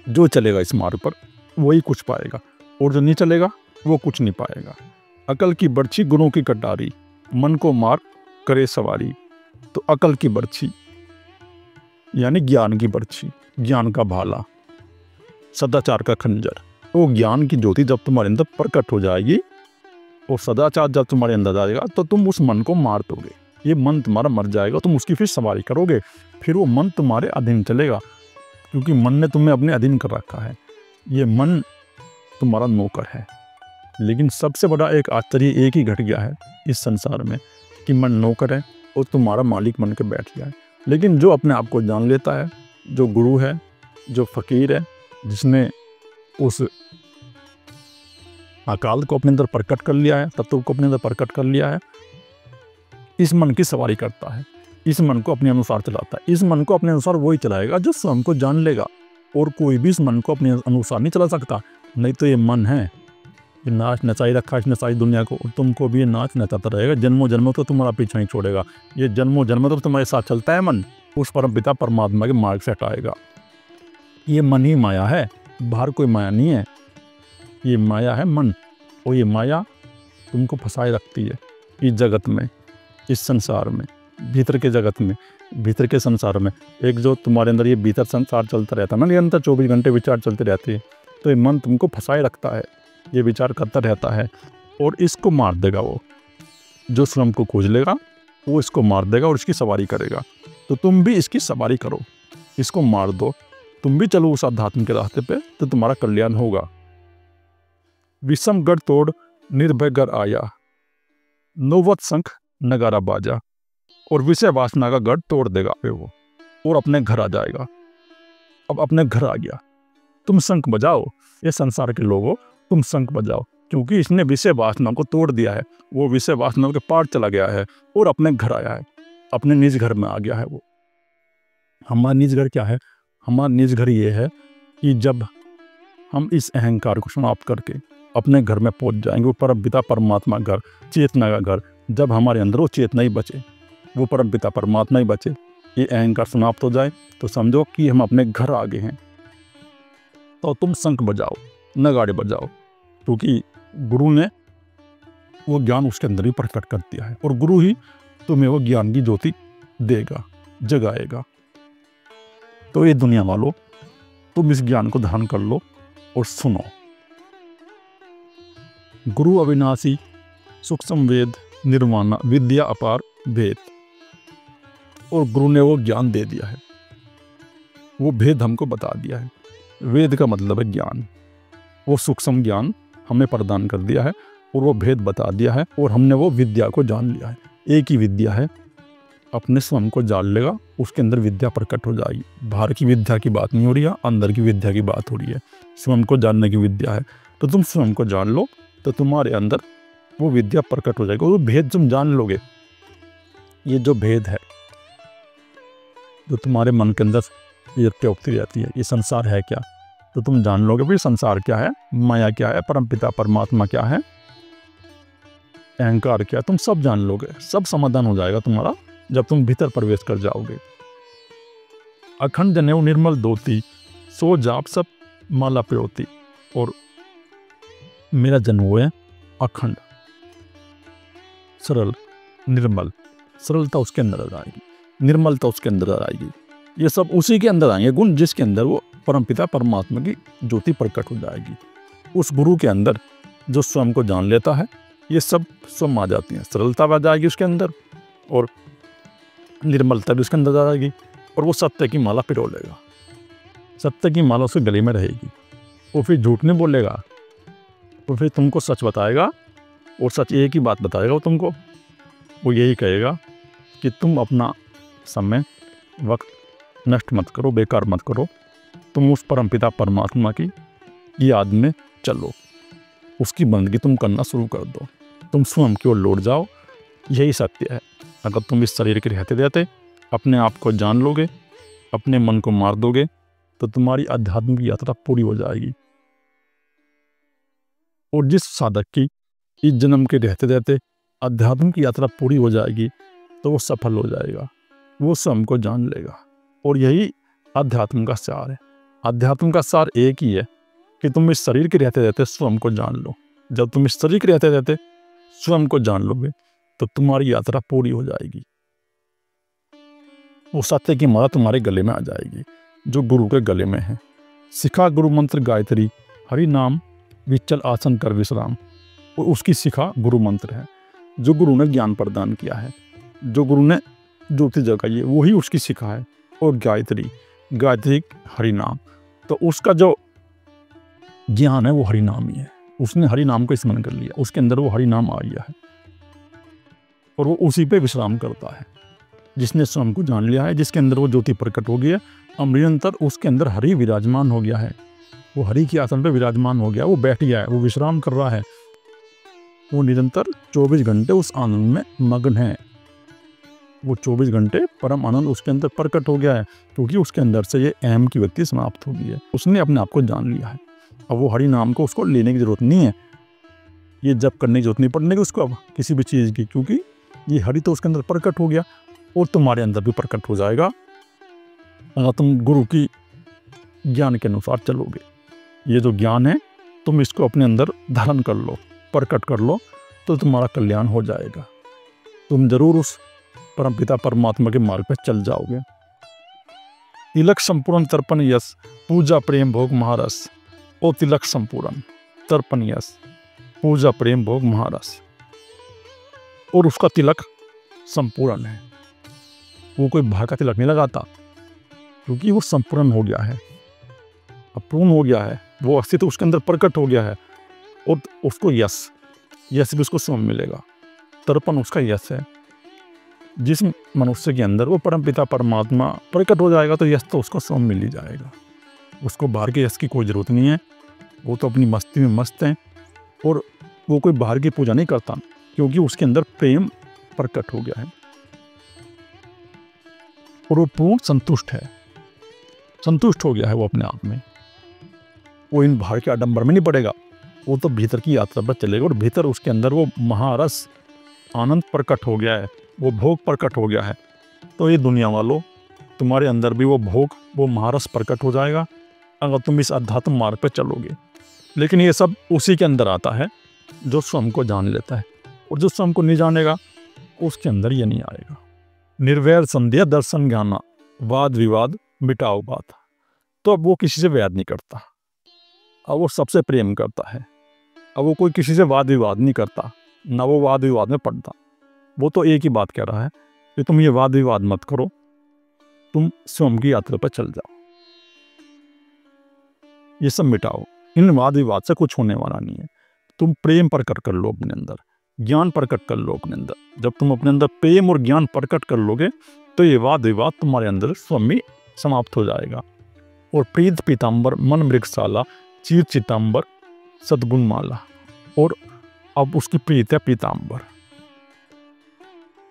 जो चलेगा इस मार्ग पर वही कुछ पाएगा, और जो नहीं चलेगा वो कुछ नहीं पाएगा। अकल की बर्छी गुणों की कटारी, मन को मार करे सवारी। तो अकल की बर्छी यानी ज्ञान की बर्छी, ज्ञान का भाला, सदाचार का खंजर, वो ज्ञान की ज्योति जब तुम्हारे अंदर प्रकट हो जाएगी और सदाचार जब तुम्हारे अंदर जाएगा, तो तुम उस मन को मार दोगे। ये मन तुम्हारा मर जाएगा, तुम उसकी फिर सवारी करोगे, फिर वो मन तुम्हारे अधीन चलेगा, क्योंकि मन ने तुम्हें अपने अधीन कर रखा है। ये मन तुम्हारा नौकर है। लेकिन सबसे बड़ा एक आश्चर्य एक ही घट गया है इस संसार में कि मन नौकर है और तुम्हारा मालिक बन के बैठ गया है। लेकिन जो अपने आप को जान लेता है, जो गुरु है, जो फकीर है, जिसने उस अकाल को अपने अंदर प्रकट कर लिया है, तत्व को अपने अंदर प्रकट कर लिया है, इस मन की सवारी करता है, इस मन को अपने अनुसार चलाता है। इस मन को अपने अनुसार वही चलाएगा जो स्वयं को जान लेगा, और कोई भी इस मन को अपने अनुसार नहीं चला सकता। नहीं तो ये मन है, ये नाच नचाई रखा इसने सारी दुनिया को, तुमको भी ये नाच नचाता रहेगा, जन्मों जन्मों तो तुम्हारा पीछा नहीं छोड़ेगा। ये जन्मों जन्मों तो तुम्हारे साथ चलता है मन, उस परम पिता परमात्मा के मार्ग से हटाएगा। ये मन ही माया है, बाहर कोई माया नहीं है, ये माया है मन, और ये माया तुमको फंसाए रखती है इस जगत में, इस संसार में, भीतर के जगत में, भीतर के संसार में। एक जो तुम्हारे अंदर ये भीतर संसार चलता रहता है ना, निरंतर 24 घंटे विचार चलते रहते हैं, तो ये मन तुमको फंसाए रखता है, ये विचार करता रहता है, और इसको मार देगा। वो जो स्वयं को खोज लेगा वो इसको मार देगा और इसकी सवारी करेगा। तो तुम भी इसकी सवारी करो, इसको मार दो, तुम भी चलो उस अध्यात्म के रास्ते पे, तो तुम्हारा कल्याण होगा। विषम गढ़ तोड़ निर्भय घर आया, नौवत शंख नगारा बाजा। और विषय वासना का गढ़ तोड़ देगा फिर वो, और अपने घर आ जाएगा। अब अपने घर आ गया, तुम शंख बजाओ, ये संसार के लोगों, तुम शंख बजाओ, क्योंकि इसने विषय वासना को तोड़ दिया है, वो विषय वासना के पार चला गया है और अपने घर आया है, अपने निज घर में आ गया है वो। हमारा निज घर क्या है? हमारा निज घर ये है कि जब हम इस अहंकार को समाप्त करके अपने घर में पहुंच जाएंगे, वो परम पिता परमात्मा घर, चेतना का घर, जब हमारे अंदर वो चेतना ही बचे, वो परम पिता परमात्मा ही बचे, ये अहंकार समाप्त हो जाए, तो समझो कि हम अपने घर आ गए हैं। तो तुम शंख बजाओ, नगाड़े बजाओ, क्योंकि गुरु ने वो ज्ञान उसके अंदर ही प्रकट कर दिया है, और गुरु ही तुम्हें वो ज्ञान की ज्योति देगा, जगाएगा। तो ये दुनिया वालों, तुम इस ज्ञान को धारण कर लो और सुनो। गुरु अविनाशी सूक्ष्म वेद निर्वाणा विद्या अपार भेद। और गुरु ने वो ज्ञान दे दिया है, वो भेद हमको बता दिया है। वेद का मतलब है ज्ञान, वो सूक्ष्म ज्ञान हमें प्रदान कर दिया है और वो भेद बता दिया है और हमने वो विद्या को जान लिया है। एक ही विद्या है, अपने स्वयं को जान लेगा, उसके अंदर विद्या प्रकट हो जाएगी। बाहर की विद्या की बात नहीं हो रही है, अंदर की विद्या की बात हो रही है। स्वयं को जानने की विद्या है, तो तुम स्वयं को जान लो तो तुम्हारे अंदर वो विद्या प्रकट हो जाएगी। वो भेद तुम जान लोगे, ये जो भेद है जो तुम्हारे मन के अंदर ये प्रयुक्ति रहती है, ये संसार है क्या, तो तुम जान लोगे भाई संसार क्या है, माया क्या है, परमपिता परमात्मा क्या है, अहंकार क्या है, तुम सब जान लोगे। सब समाधान हो जाएगा तुम्हारा जब तुम भीतर प्रवेश कर जाओगे। अखंड जनेऊ निर्मल दोती, सो जाप सब माला प्योती। और मेरा जनेऊ है अखंड, सरल, निर्मल। सरलता उसके अंदर आ जाएगी, निर्मलता उसके अंदर आ जाएगी, ये सब उसी के अंदर आएंगे गुण जिसके अंदर वो परमपिता परमात्मा की ज्योति प्रकट हो जाएगी। उस गुरु के अंदर जो स्वयं को जान लेता है, ये सब स्वयं आ जाती हैं। सरलता आ जाएगी उसके अंदर और निर्मलता भी उसके अंदर आ जाएगी और वो सत्य की माला पिरो लेगा। सत्य की माला उसके गले में रहेगी। वो फिर झूठ नहीं बोलेगा, वो फिर तुमको सच बताएगा और सच एक ही बात बताएगा वो तुमको। वो यही कहेगा कि तुम अपना समय वक्त नष्ट मत करो, बेकार मत करो, तुम उस परमपिता परमात्मा की याद में चलो, उसकी बंदगी तुम करना शुरू कर दो, तुम स्वयं की ओर लौट जाओ। यही सत्य है। अगर तुम इस शरीर के रहते रहते अपने आप को जान लोगे, अपने मन को मार दोगे, तो तुम्हारी आध्यात्मिक यात्रा पूरी हो जाएगी। और जिस साधक की इस जन्म के रहते रहते आध्यात्मिक यात्रा पूरी हो जाएगी, तो वो सफल हो जाएगा, वो स्वयं को जान लेगा। और यही आध्यात्म का सार है। आध्यात्म का सार एक ही है कि तुम इस शरीर के रहते रहते स्वयं को जान लो। जब तुम इस शरीर के रहते रहते स्वयं को जान लोगे, तो तुम्हारी यात्रा पूरी हो जाएगी। वो सत्य की माला तुम्हारे गले में आ जाएगी, जो गुरु के गले में है। शिखा गुरु मंत्र गायत्री, हरि नाम विचल आसन कर विश्राम। और उसकी शिखा गुरु मंत्र है, जो गुरु ने ज्ञान प्रदान किया है, जो गुरु ने ज्योति जगाई है, वही उसकी शिखा है। और गायत्री, गायत्री हरि नाम, तो उसका जो ज्ञान है वो हरि नाम ही है। उसने हरि नाम को स्मरण कर लिया, उसके अंदर वो हरि नाम आ गया है और वो उसी पे विश्राम करता है। जिसने स्वयं को जान लिया है, जिसके अंदर वो ज्योति प्रकट हो गई है, निरंतर उसके अंदर हरि विराजमान हो गया है। वो हरि के आसन पे विराजमान हो गया, वो बैठ गया है, वो विश्राम कर रहा है। वो निरंतर 24 घंटे उस आनंद में मग्न है। वो 24 घंटे परम आनंद उसके अंदर प्रकट हो गया है, क्योंकि उसके अंदर से ये अहम की व्यक्ति समाप्त हो गई है। उसने अपने आप को जान लिया है। अब वो हरि नाम को उसको लेने की जरूरत नहीं है, ये जप करने की जरूरत नहीं पड़ने की उसको अब किसी भी चीज़ की, क्योंकि ये हरि तो उसके अंदर प्रकट हो गया और तुम्हारे अंदर भी प्रकट हो जाएगा अगर तुम गुरु की ज्ञान के अनुसार चलोगे। ये जो ज्ञान है तुम इसको अपने अंदर धारण कर लो, प्रकट कर लो, तो तुम्हारा कल्याण हो जाएगा। तुम जरूर उस परमपिता परमात्मा के मार्ग पर चल जाओगे। तिलक संपूर्ण तर्पण यश, पूजा प्रेम भोग महारस। ओ तिलक संपूर्ण तर्पण यश, पूजा प्रेम भोग महारस। और उसका तिलक संपूर्ण है, वो कोई बाहर का तिलक नहीं लगाता, क्योंकि वो संपूर्ण हो गया है, अपूर्ण हो गया है, वो अस्तित्व उसके अंदर प्रकट हो गया है। और उसको यश भी उसको स्वयं मिलेगा। तर्पण उसका यश है। जिस मनुष्य के अंदर वो परमपिता परमात्मा प्रकट हो जाएगा, तो यश तो उसको स्वयं मिल ही जाएगा। उसको बाहर के यश की कोई ज़रूरत नहीं है। वो तो अपनी मस्ती में मस्त है और वो कोई बाहर की पूजा नहीं करता, क्योंकि उसके अंदर प्रेम प्रकट हो गया है और वो पूर्ण संतुष्ट है, संतुष्ट हो गया है वो अपने आप में। वो इन बाहर के आडंबर में नहीं पड़ेगा, वो तो भीतर की यात्रा पर चलेगा और भीतर उसके अंदर वो महारस आनंद प्रकट हो गया है, वो भोग प्रकट हो गया है। तो ये दुनिया वालों, तुम्हारे अंदर भी वो भोग, वो महारस प्रकट हो जाएगा अगर तुम इस अध्यात्म मार्ग पर चलोगे। लेकिन ये सब उसी के अंदर आता है जो स्वयं को जान लेता है, और जो स्वयं को नहीं जानेगा उसके अंदर ये नहीं आएगा। निर्वैर संध्या दर्शन ज्ञाना, वाद विवाद मिटाओ बात। तो अब वो किसी से वैर नहीं करता, अब वो सबसे प्रेम करता है। अब वो कोई किसी से वाद विवाद नहीं करता, ना वो वाद विवाद में पड़ता। वो तो एक ही बात कह रहा है कि तुम ये वाद विवाद मत करो, तुम स्वयं की यात्रा पर चल जाओ। ये सब मिटाओ। इन वाद विवाद से कुछ होने वाला नहीं है। तुम प्रेम प्रकट कर लो अपने अंदर, ज्ञान प्रकट कर लो अपने अंदर। जब तुम अपने अंदर प्रेम और ज्ञान प्रकट कर लोगे तो ये वाद विवाद तुम्हारे अंदर स्वयं समाप्त हो जाएगा। और प्रीत पीताम्बर मन मृगशाला चीर चिताम्बर सद्गुण माला। और अब उसकी प्रीत है पीताम्बर,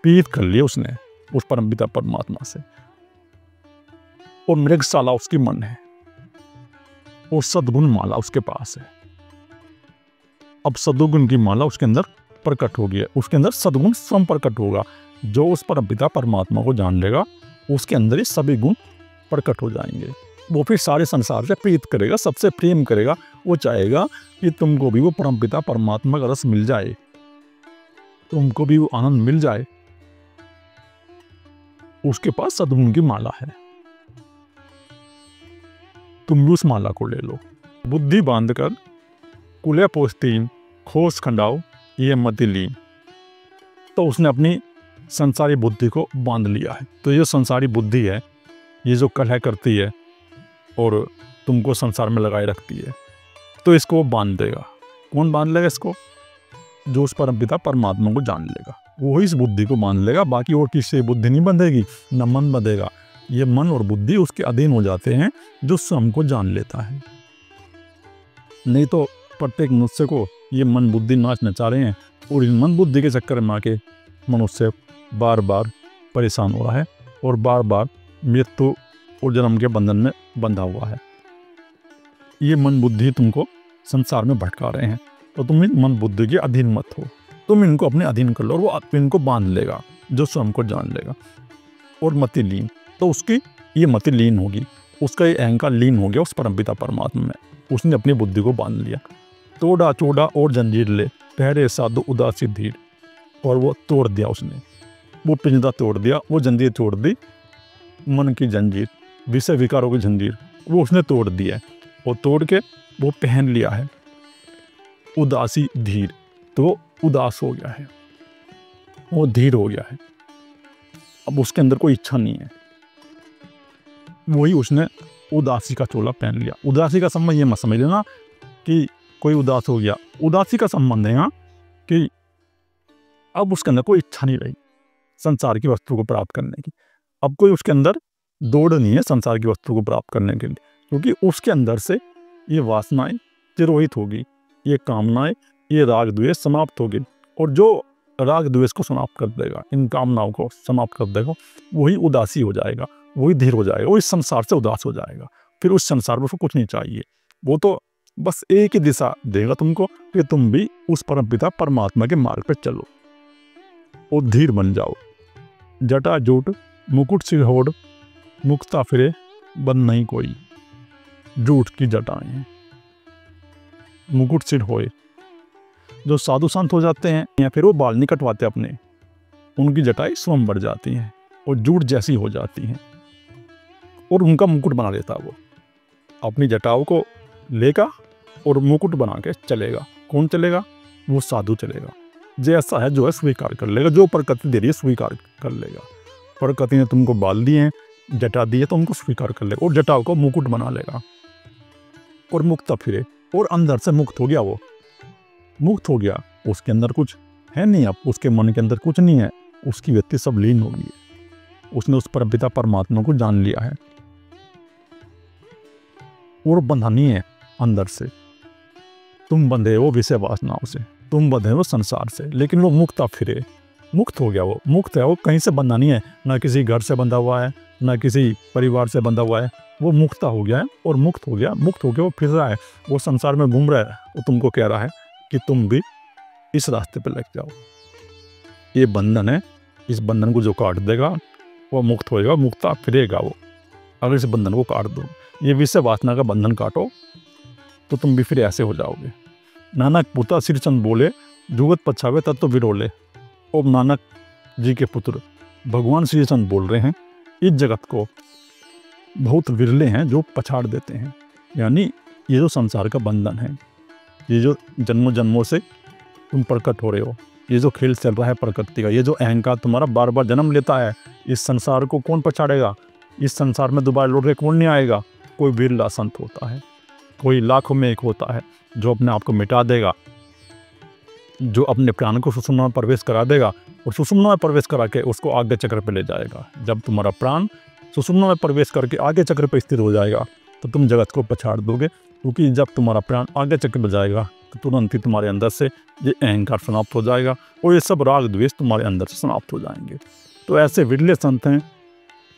प्रीत कर लिया उसने उस परम पिता परमात्मा से। और मृगशाला उसकी मन है और सद्गुण माला उसके पास है। अब सद्गुण की माला उसके अंदर प्रकट होगी, उसके अंदर सद्गुण स्वयं प्रकट होगा। जो उस परम पिता परमात्मा को जान लेगा उसके अंदर ये सभी गुण प्रकट हो जाएंगे। वो फिर सारे संसार से प्रीत करेगा, सबसे प्रेम करेगा। वो चाहेगा कि तुमको भी वो परम पिता परमात्मा का रस मिल जाए, तुमको भी वो आनंद मिल जाए। उसके पास सद्गुण की माला है, तुम भी उस माला को ले लो। बुद्धि बांधकर कुले पोस्तीन खोस खंडाओ ये मति लीन। तो उसने अपनी संसारी बुद्धि को बांध लिया है। तो ये संसारी बुद्धि है, ये जो कलह करती है और तुमको संसार में लगाए रखती है, तो इसको बांध देगा। कौन बांध लेगा इसको? जो उस परम पिता परमात्मा को जान लेगा वो ही इस बुद्धि को बांध लेगा। बाकी और किसी बुद्धि नहीं बंधेगी, न मन बंधेगा। ये मन और बुद्धि उसके अधीन हो जाते हैं जो स्वयं को जान लेता है। नहीं तो प्रत्येक मनुष्य को ये मन बुद्धि नाच नचा रहे हैं और इन मन बुद्धि के चक्कर में आके मनुष्य बार बार परेशान हो रहा है और बार बार मृत्यु और जन्म के बंधन में बंधा हुआ है। ये मन बुद्धि तुमको संसार में भटका रहे हैं, तो तुम इन मन बुद्धि के अधीन मत हो। तुम इनको अपने अधीन कर लो और वो इनको बांध लेगा जो स्वयं को जान लेगा। और मति लीन, तो उसकी ये मति लीन होगी, उसका ये अहंकार लीन हो गया उस परमपिता परमात्मा में। उसने अपनी बुद्धि को बांध लिया। तोड़ा चोड़ा और जंजीर ले ठहरे साधु उदासी धीर। और वो तोड़ दिया उसने, वो पिंजरा तोड़ दिया, वो जंजीर तोड़ दी, मन की जंजीर, विषय विकारों की जंजीर वो उसने तोड़ दिया। और तोड़ के वो पहन लिया है उदासी धीर। तो उदास हो गया है, वो धीर हो गया है। अब उसके अंदर कोई इच्छा नहीं है, वही उसने उदासी का चोला पहन लिया। उदासी का संबंध ये मत समझ लेना कि कोई उदास हो गया। उदासी का संबंध है कि अब उसके अंदर कोई इच्छा नहीं रही संसार की वस्तु को प्राप्त करने की। अब कोई उसके अंदर दौड़ नहीं है संसार की वस्तु को प्राप्त करने के लिए, क्योंकि उसके अंदर से ये वासनाएं तिरोहित होगी, ये कामनाएं, ये राग द्वेष समाप्त होगी। और जो राग द्वेष को समाप्त कर देगा, इन कामनाओं को समाप्त कर देगा, वही उदासी हो जाएगा, वही धीर हो जाएगा, वो इस संसार से उदास हो जाएगा। फिर उस संसार में उसको कुछ नहीं चाहिए, वो तो बस एक ही दिशा देगा तुमको कि तुम भी उस परमपिता परमात्मा के मार्ग पर चलो और धीर बन जाओ। जटा जूट मुकुट सिर होड़ मुक्ता फिरे बंद नहीं कोई। जूट की जटाएं हैं, मुकुट सिर होए। जो साधु संत हो जाते हैं या फिर वो बाल नहीं कटवाते अपने, उनकी जटाएं स्वयं बढ़ जाती हैं और जूट जैसी हो जाती हैं और उनका मुकुट बना लेता वो। अपनी जटाओं को लेगा और मुकुट बना के चलेगा। कौन चलेगा? वो साधु चलेगा। जैसा है जो है स्वीकार कर लेगा, जो प्रकृति दे रही है स्वीकार कर लेगा। प्रकृति ने तुमको बाल दिए हैं, जटा दी है, तो उनको स्वीकार कर लेगा और जटाओं को मुकुट बना लेगा और मुक्ता फिरे। और अंदर से मुक्त हो गया, वो मुक्त हो गया। उसके अंदर कुछ है नहीं, अब उसके मन के अंदर कुछ नहीं है, उसकी व्यक्ति सब लीन हो गई है। उसने उस परमपिता परमात्मा को जान लिया है और बंधा नहीं है अंदर से। तुम बंधे हो विषय वासनाओं से, तुम बंधे हो संसार से, लेकिन वो मुक्ता फिरे, मुक्त हो गया। वो मुक्त है, वो कहीं से बंधा नहीं है, ना किसी घर से बंधा हुआ है, ना किसी परिवार से बंधा हुआ है। वो मुक्ता हो गया है और मुक्त हो गया। मुक्त हो गया, वो फिर रहा है, वो संसार में घूम रहा है। वो तुमको कह रहा है कि तुम भी इस रास्ते पर लग जाओ। ये बंधन है, इस बंधन को जो काट देगा वो मुक्त होएगा, मुक्ता फिरेगा वो। अगर इस बंधन को काट दो, ये विषय वासना का बंधन काटो, तो तुम भी फिर ऐसे हो जाओगे। नानक पुता श्रीचंद बोले जुगत पछावे तब तो विरोले। और नानक जी के पुत्र भगवान श्रीचंद बोल रहे हैं, इस जगत को बहुत विरले हैं जो पछाड़ देते हैं। यानी ये जो संसार का बंधन है, ये जो जन्मों जन्मों से तुम प्रकट हो रहे हो, ये जो खेल चल रहा है प्रकृति का, ये जो अहंकार तुम्हारा बार बार जन्म लेता है, इस संसार को कौन पछाड़ेगा? इस संसार में दोबारा लौट के कौन नहीं आएगा? कोई विरला संत होता है। कोई लाखों में एक होता है जो अपने आप को मिटा देगा, जो अपने प्राण को सुषुम्ना में प्रवेश करा देगा और सुषुम्ना में प्रवेश करा के उसको आगे चक्र पे ले जाएगा। जब तुम्हारा प्राण सुषुम्ना में प्रवेश करके आगे चक्र पे स्थिर हो जाएगा तो तुम जगत को पछाड़ दोगे, क्योंकि जब तुम्हारा प्राण आगे चक्र पे जाएगा तो तुरंत ही तुम्हारे अंदर से ये अहंकार समाप्त हो जाएगा और ये सब राग द्वेष तुम्हारे अंदर से समाप्त हो जाएंगे। तो ऐसे विरले संत हैं,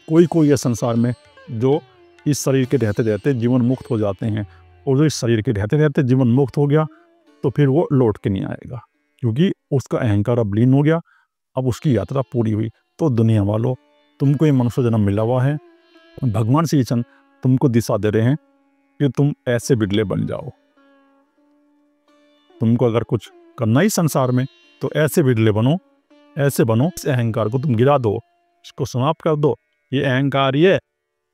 कोई ये संसार में जो इस शरीर के रहते रहते जीवन मुक्त हो जाते हैं, और जो इस शरीर के रहते रहते जीवन मुक्त हो गया तो फिर वो लौट के नहीं आएगा, क्योंकि उसका अहंकार अब लीन हो गया, अब उसकी यात्रा पूरी हुई। तो दुनिया वालों, तुमको ये मनुष्य जन्म मिला हुआ है, भगवान श्री कृष्ण तुमको दिशा दे रहे हैं कि तुम ऐसे बिरले बन जाओ। तुमको अगर कुछ करना ही संसार में तो ऐसे बिरले बनो, ऐसे बनो, इस अहंकार को तुम गिरा दो, इसको समाप्त कर दो। ये अहंकार, ये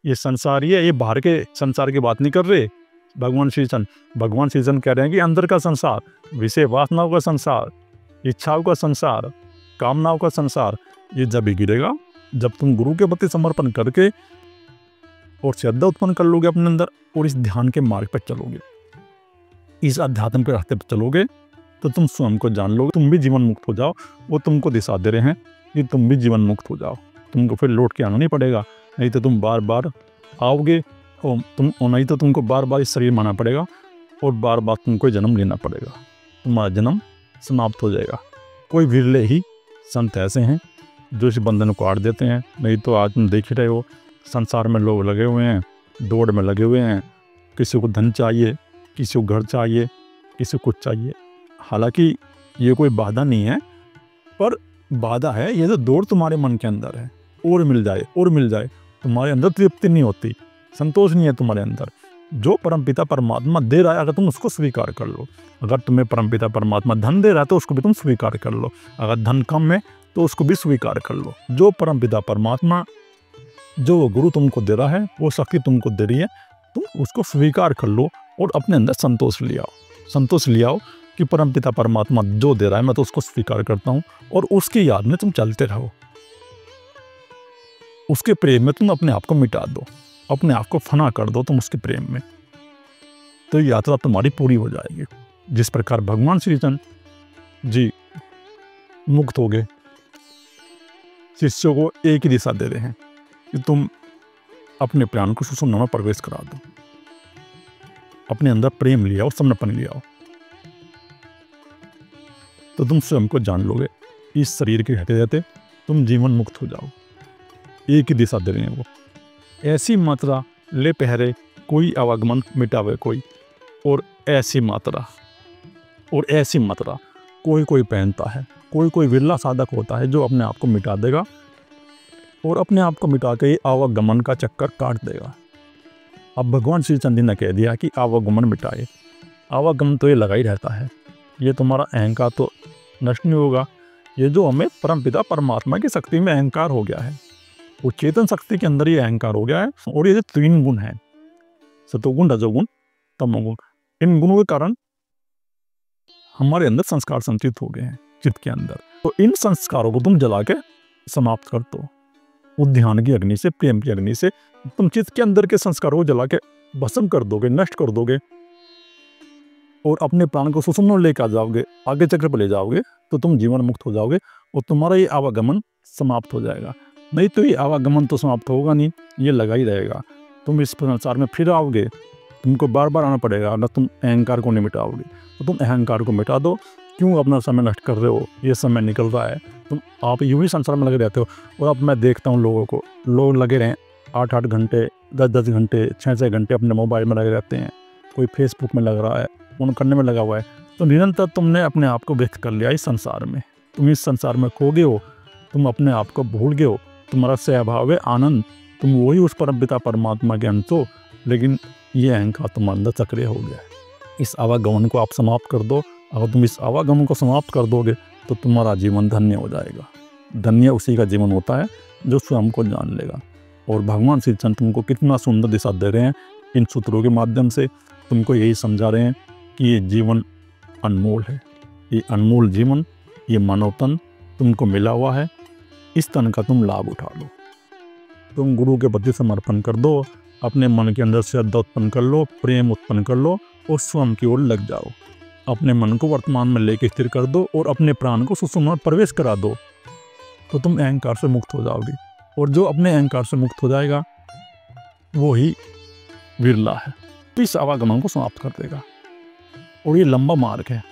संसार, ये बाहर के संसार की बात नहीं कर रहे भगवान श्री कृष्ण कह रहे हैं कि अंदर का संसार, विषय वासनाओं का संसार, इच्छाओं का संसार, कामनाओं का संसार, ये जब ही गिरेगा जब तुम गुरु के प्रति समर्पण करके और श्रद्धा उत्पन्न कर लोगे अपने अंदर और इस ध्यान के मार्ग पर चलोगे, इस अध्यात्म के रास्ते पर चलोगे, तो तुम स्वयं को जान लोगे, तुम भी जीवन मुक्त हो जाओ। वो तुमको दिशा दे रहे हैं कि तुम भी जीवन मुक्त हो जाओ, तुमको फिर लौट के आना नहीं पड़ेगा, नहीं तो तुम बार बार आओगे और नहीं तो तुमको बार बार इस शरीर में आना पड़ेगा और बार बार तुमको जन्म लेना पड़ेगा, तुम्हारा जन्म समाप्त हो जाएगा। कोई विरले ही संत ऐसे हैं जो इस बंधन को काट देते हैं, नहीं तो आज तुम देख ही रहे हो संसार में लोग लगे हुए हैं, दौड़ में लगे हुए हैं, किसी को धन चाहिए, किसी को घर चाहिए, किसी को कुछ चाहिए। हालांकि ये कोई बाधा नहीं है, पर बाधा है ये जो दौड़ तुम्हारे मन के अंदर है, और मिल जाए और मिल जाए, तुम्हारे अंदर तृप्ति नहीं होती, संतोष नहीं है तुम्हारे अंदर। जो परमपिता परमात्मा दे रहा है अगर तुम उसको स्वीकार कर लो, अगर तुम्हें परमपिता परमात्मा धन दे रहा है तो उसको भी तुम स्वीकार कर लो, अगर धन कम है तो उसको भी स्वीकार कर लो। जो परमपिता परमात्मा, जो वो गुरु तुमको दे रहा है, वो शक्ति तुमको दे रही है, तुम उसको स्वीकार कर लो और अपने अंदर संतोष ले आओ। संतोष ले आओ कि परमपिता परमात्मा जो दे रहा है मैं तो उसको स्वीकार करता हूँ, और उसकी याद में तुम चलते रहो, उसके प्रेम में तुम अपने आप को मिटा दो, अपने आप को फना कर दो तुम उसके प्रेम में, तो यात्रा तुम्हारी पूरी हो जाएगी। जिस प्रकार भगवान श्री कृष्ण जी मुक्त हो गए, शिष्यों को एक ही दिशा दे रहे हैं कि तुम अपने प्राण को सुषुम्ना में प्रवेश करा दो, अपने अंदर प्रेम लिया और समर्पण लिया, तो तुम स्वयं को जान लोगे, इस शरीर के रहते रहते तुम जीवन मुक्त हो जाओ। एक ही दिशा दे रहे हैं वो। ऐसी मात्रा ले पहरे कोई आवागमन मिटावे कोई, और ऐसी मात्रा कोई पहनता है, कोई विरला साधक होता है जो अपने आप को मिटा देगा और अपने आप को मिटा के आवागमन का चक्कर काट देगा। अब भगवान श्री चंद्र ने कह दिया कि आवागमन मिटाए, आवागमन तो ये लगा ही रहता है, ये तुम्हारा अहंकार तो नष्ट नहीं होगा। ये जो हमें परमपिता परमात्मा की शक्ति में अहंकार हो गया है, वो चेतन शक्ति के अंदर ये अहंकार हो गया है, और ये जो 3 गुण हैं, सतोगुण, रजोगुण, तमोगुण, इन गुणों के कारण हमारे अंदर संस्कार संचित हो गए हैं चित्त के अंदर। तो इन संस्कारों को तुम जला के समाप्त कर दो, उस ध्यान की अग्नि से, प्रेम की अग्नि से तुम चित्त के अंदर के संस्कारों को जला के भस्म कर दोगे, नष्ट कर दोगे, और अपने प्राण को सुषुम्ना में लेकर जाओगे, आगे चक्र पर ले जाओगे, तो तुम जीवन मुक्त हो जाओगे और तुम्हारा ये आवागमन समाप्त हो जाएगा। नहीं तो ये आवागमन तो समाप्त होगा नहीं, ये लगा ही रहेगा। तुम इस संसार में फिर आओगे, तुमको बार बार आना पड़ेगा, अगर तुम अहंकार को नहीं मिटाओगे। तो तुम अहंकार को मिटा दो, क्यों अपना समय नष्ट कर रहे हो, ये समय निकल रहा है, तुम आप यूँ ही संसार में लगे रहते हो। और अब मैं देखता हूँ लोगों को, लोग लगे रहें 8-8 घंटे, 10-10 घंटे, 6-6 घंटे अपने मोबाइल में लगे रहते हैं, कोई फेसबुक में लग रहा है, फोन करने में लगा हुआ है। तो निरंतर तुमने अपने आप को व्यक्त कर लिया इस संसार में, तुम इस संसार में खो गए हो, तुम अपने आप को भूल गए हो, तुम्हारा स्वभाव है आनंद, तुम वही उस परमपिता परमात्मा के अंश हो, लेकिन ये अहंकार तुम्हारे अंदर सक्रिय हो गया है। इस आवागमन को आप समाप्त कर दो। अगर तुम इस आवागमन को समाप्त कर दोगे तो तुम्हारा जीवन धन्य हो जाएगा। धन्य उसी का जीवन होता है जो स्वयं को जान लेगा। और भगवान श्री कृष्ण तुमको कितना सुंदर दिशा दे रहे हैं, इन सूत्रों के माध्यम से तुमको यही समझा रहे हैं कि ये जीवन अनमोल है, ये अनमोल जीवन, ये मानव तन तुमको मिला हुआ है, इस तन का तुम लाभ उठा लो। तुम गुरु के प्रति समर्पण कर दो, अपने मन के अंदर श्रद्धा उत्पन्न कर लो, प्रेम उत्पन्न कर लो और स्वयं की ओर लग जाओ। अपने मन को वर्तमान में लेके स्थिर कर दो और अपने प्राण को सुषुम्ना में प्रवेश करा दो, तो तुम अहंकार से मुक्त हो जाओगे। और जो अपने अहंकार से मुक्त हो जाएगा वो ही विरला है, तो इस आवागमन को समाप्त कर देगा। और ये लंबा मार्ग है।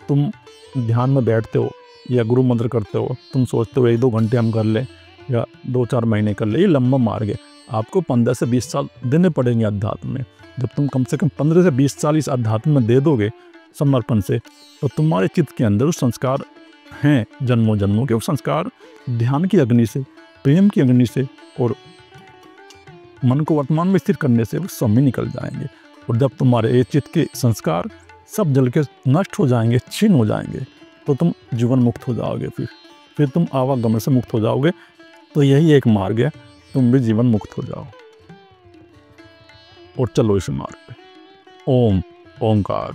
तुम ध्यान में बैठते हो या गुरु मंत्र करते हो, तुम सोचते हो 1-2 घंटे हम कर ले या 2-4 महीने कर ले, ये लंबा मार्ग है। आपको 15 से 20 साल देने पड़ेंगे अध्यात्म में। जब तुम कम से कम 15 से 20 साल इस अध्यात्म में दे दोगे समर्पण से, तो तुम्हारे चित्त के अंदर उस संस्कार हैं जन्मों जन्मों के, वो संस्कार ध्यान की अग्नि से, प्रेम की अग्नि से और मन को वर्तमान में स्थिर करने से वो सब में निकल जाएंगे। और जब तुम्हारे ये चित्त के संस्कार सब जल के नष्ट हो जाएंगे, क्षीण हो जाएंगे, तो तुम जीवन मुक्त हो जाओगे। फिर तुम आवागमन से मुक्त हो जाओगे। तो यही एक मार्ग है, तुम भी जीवन मुक्त हो जाओ और चलो इस मार्ग पे। ओम ओंकार।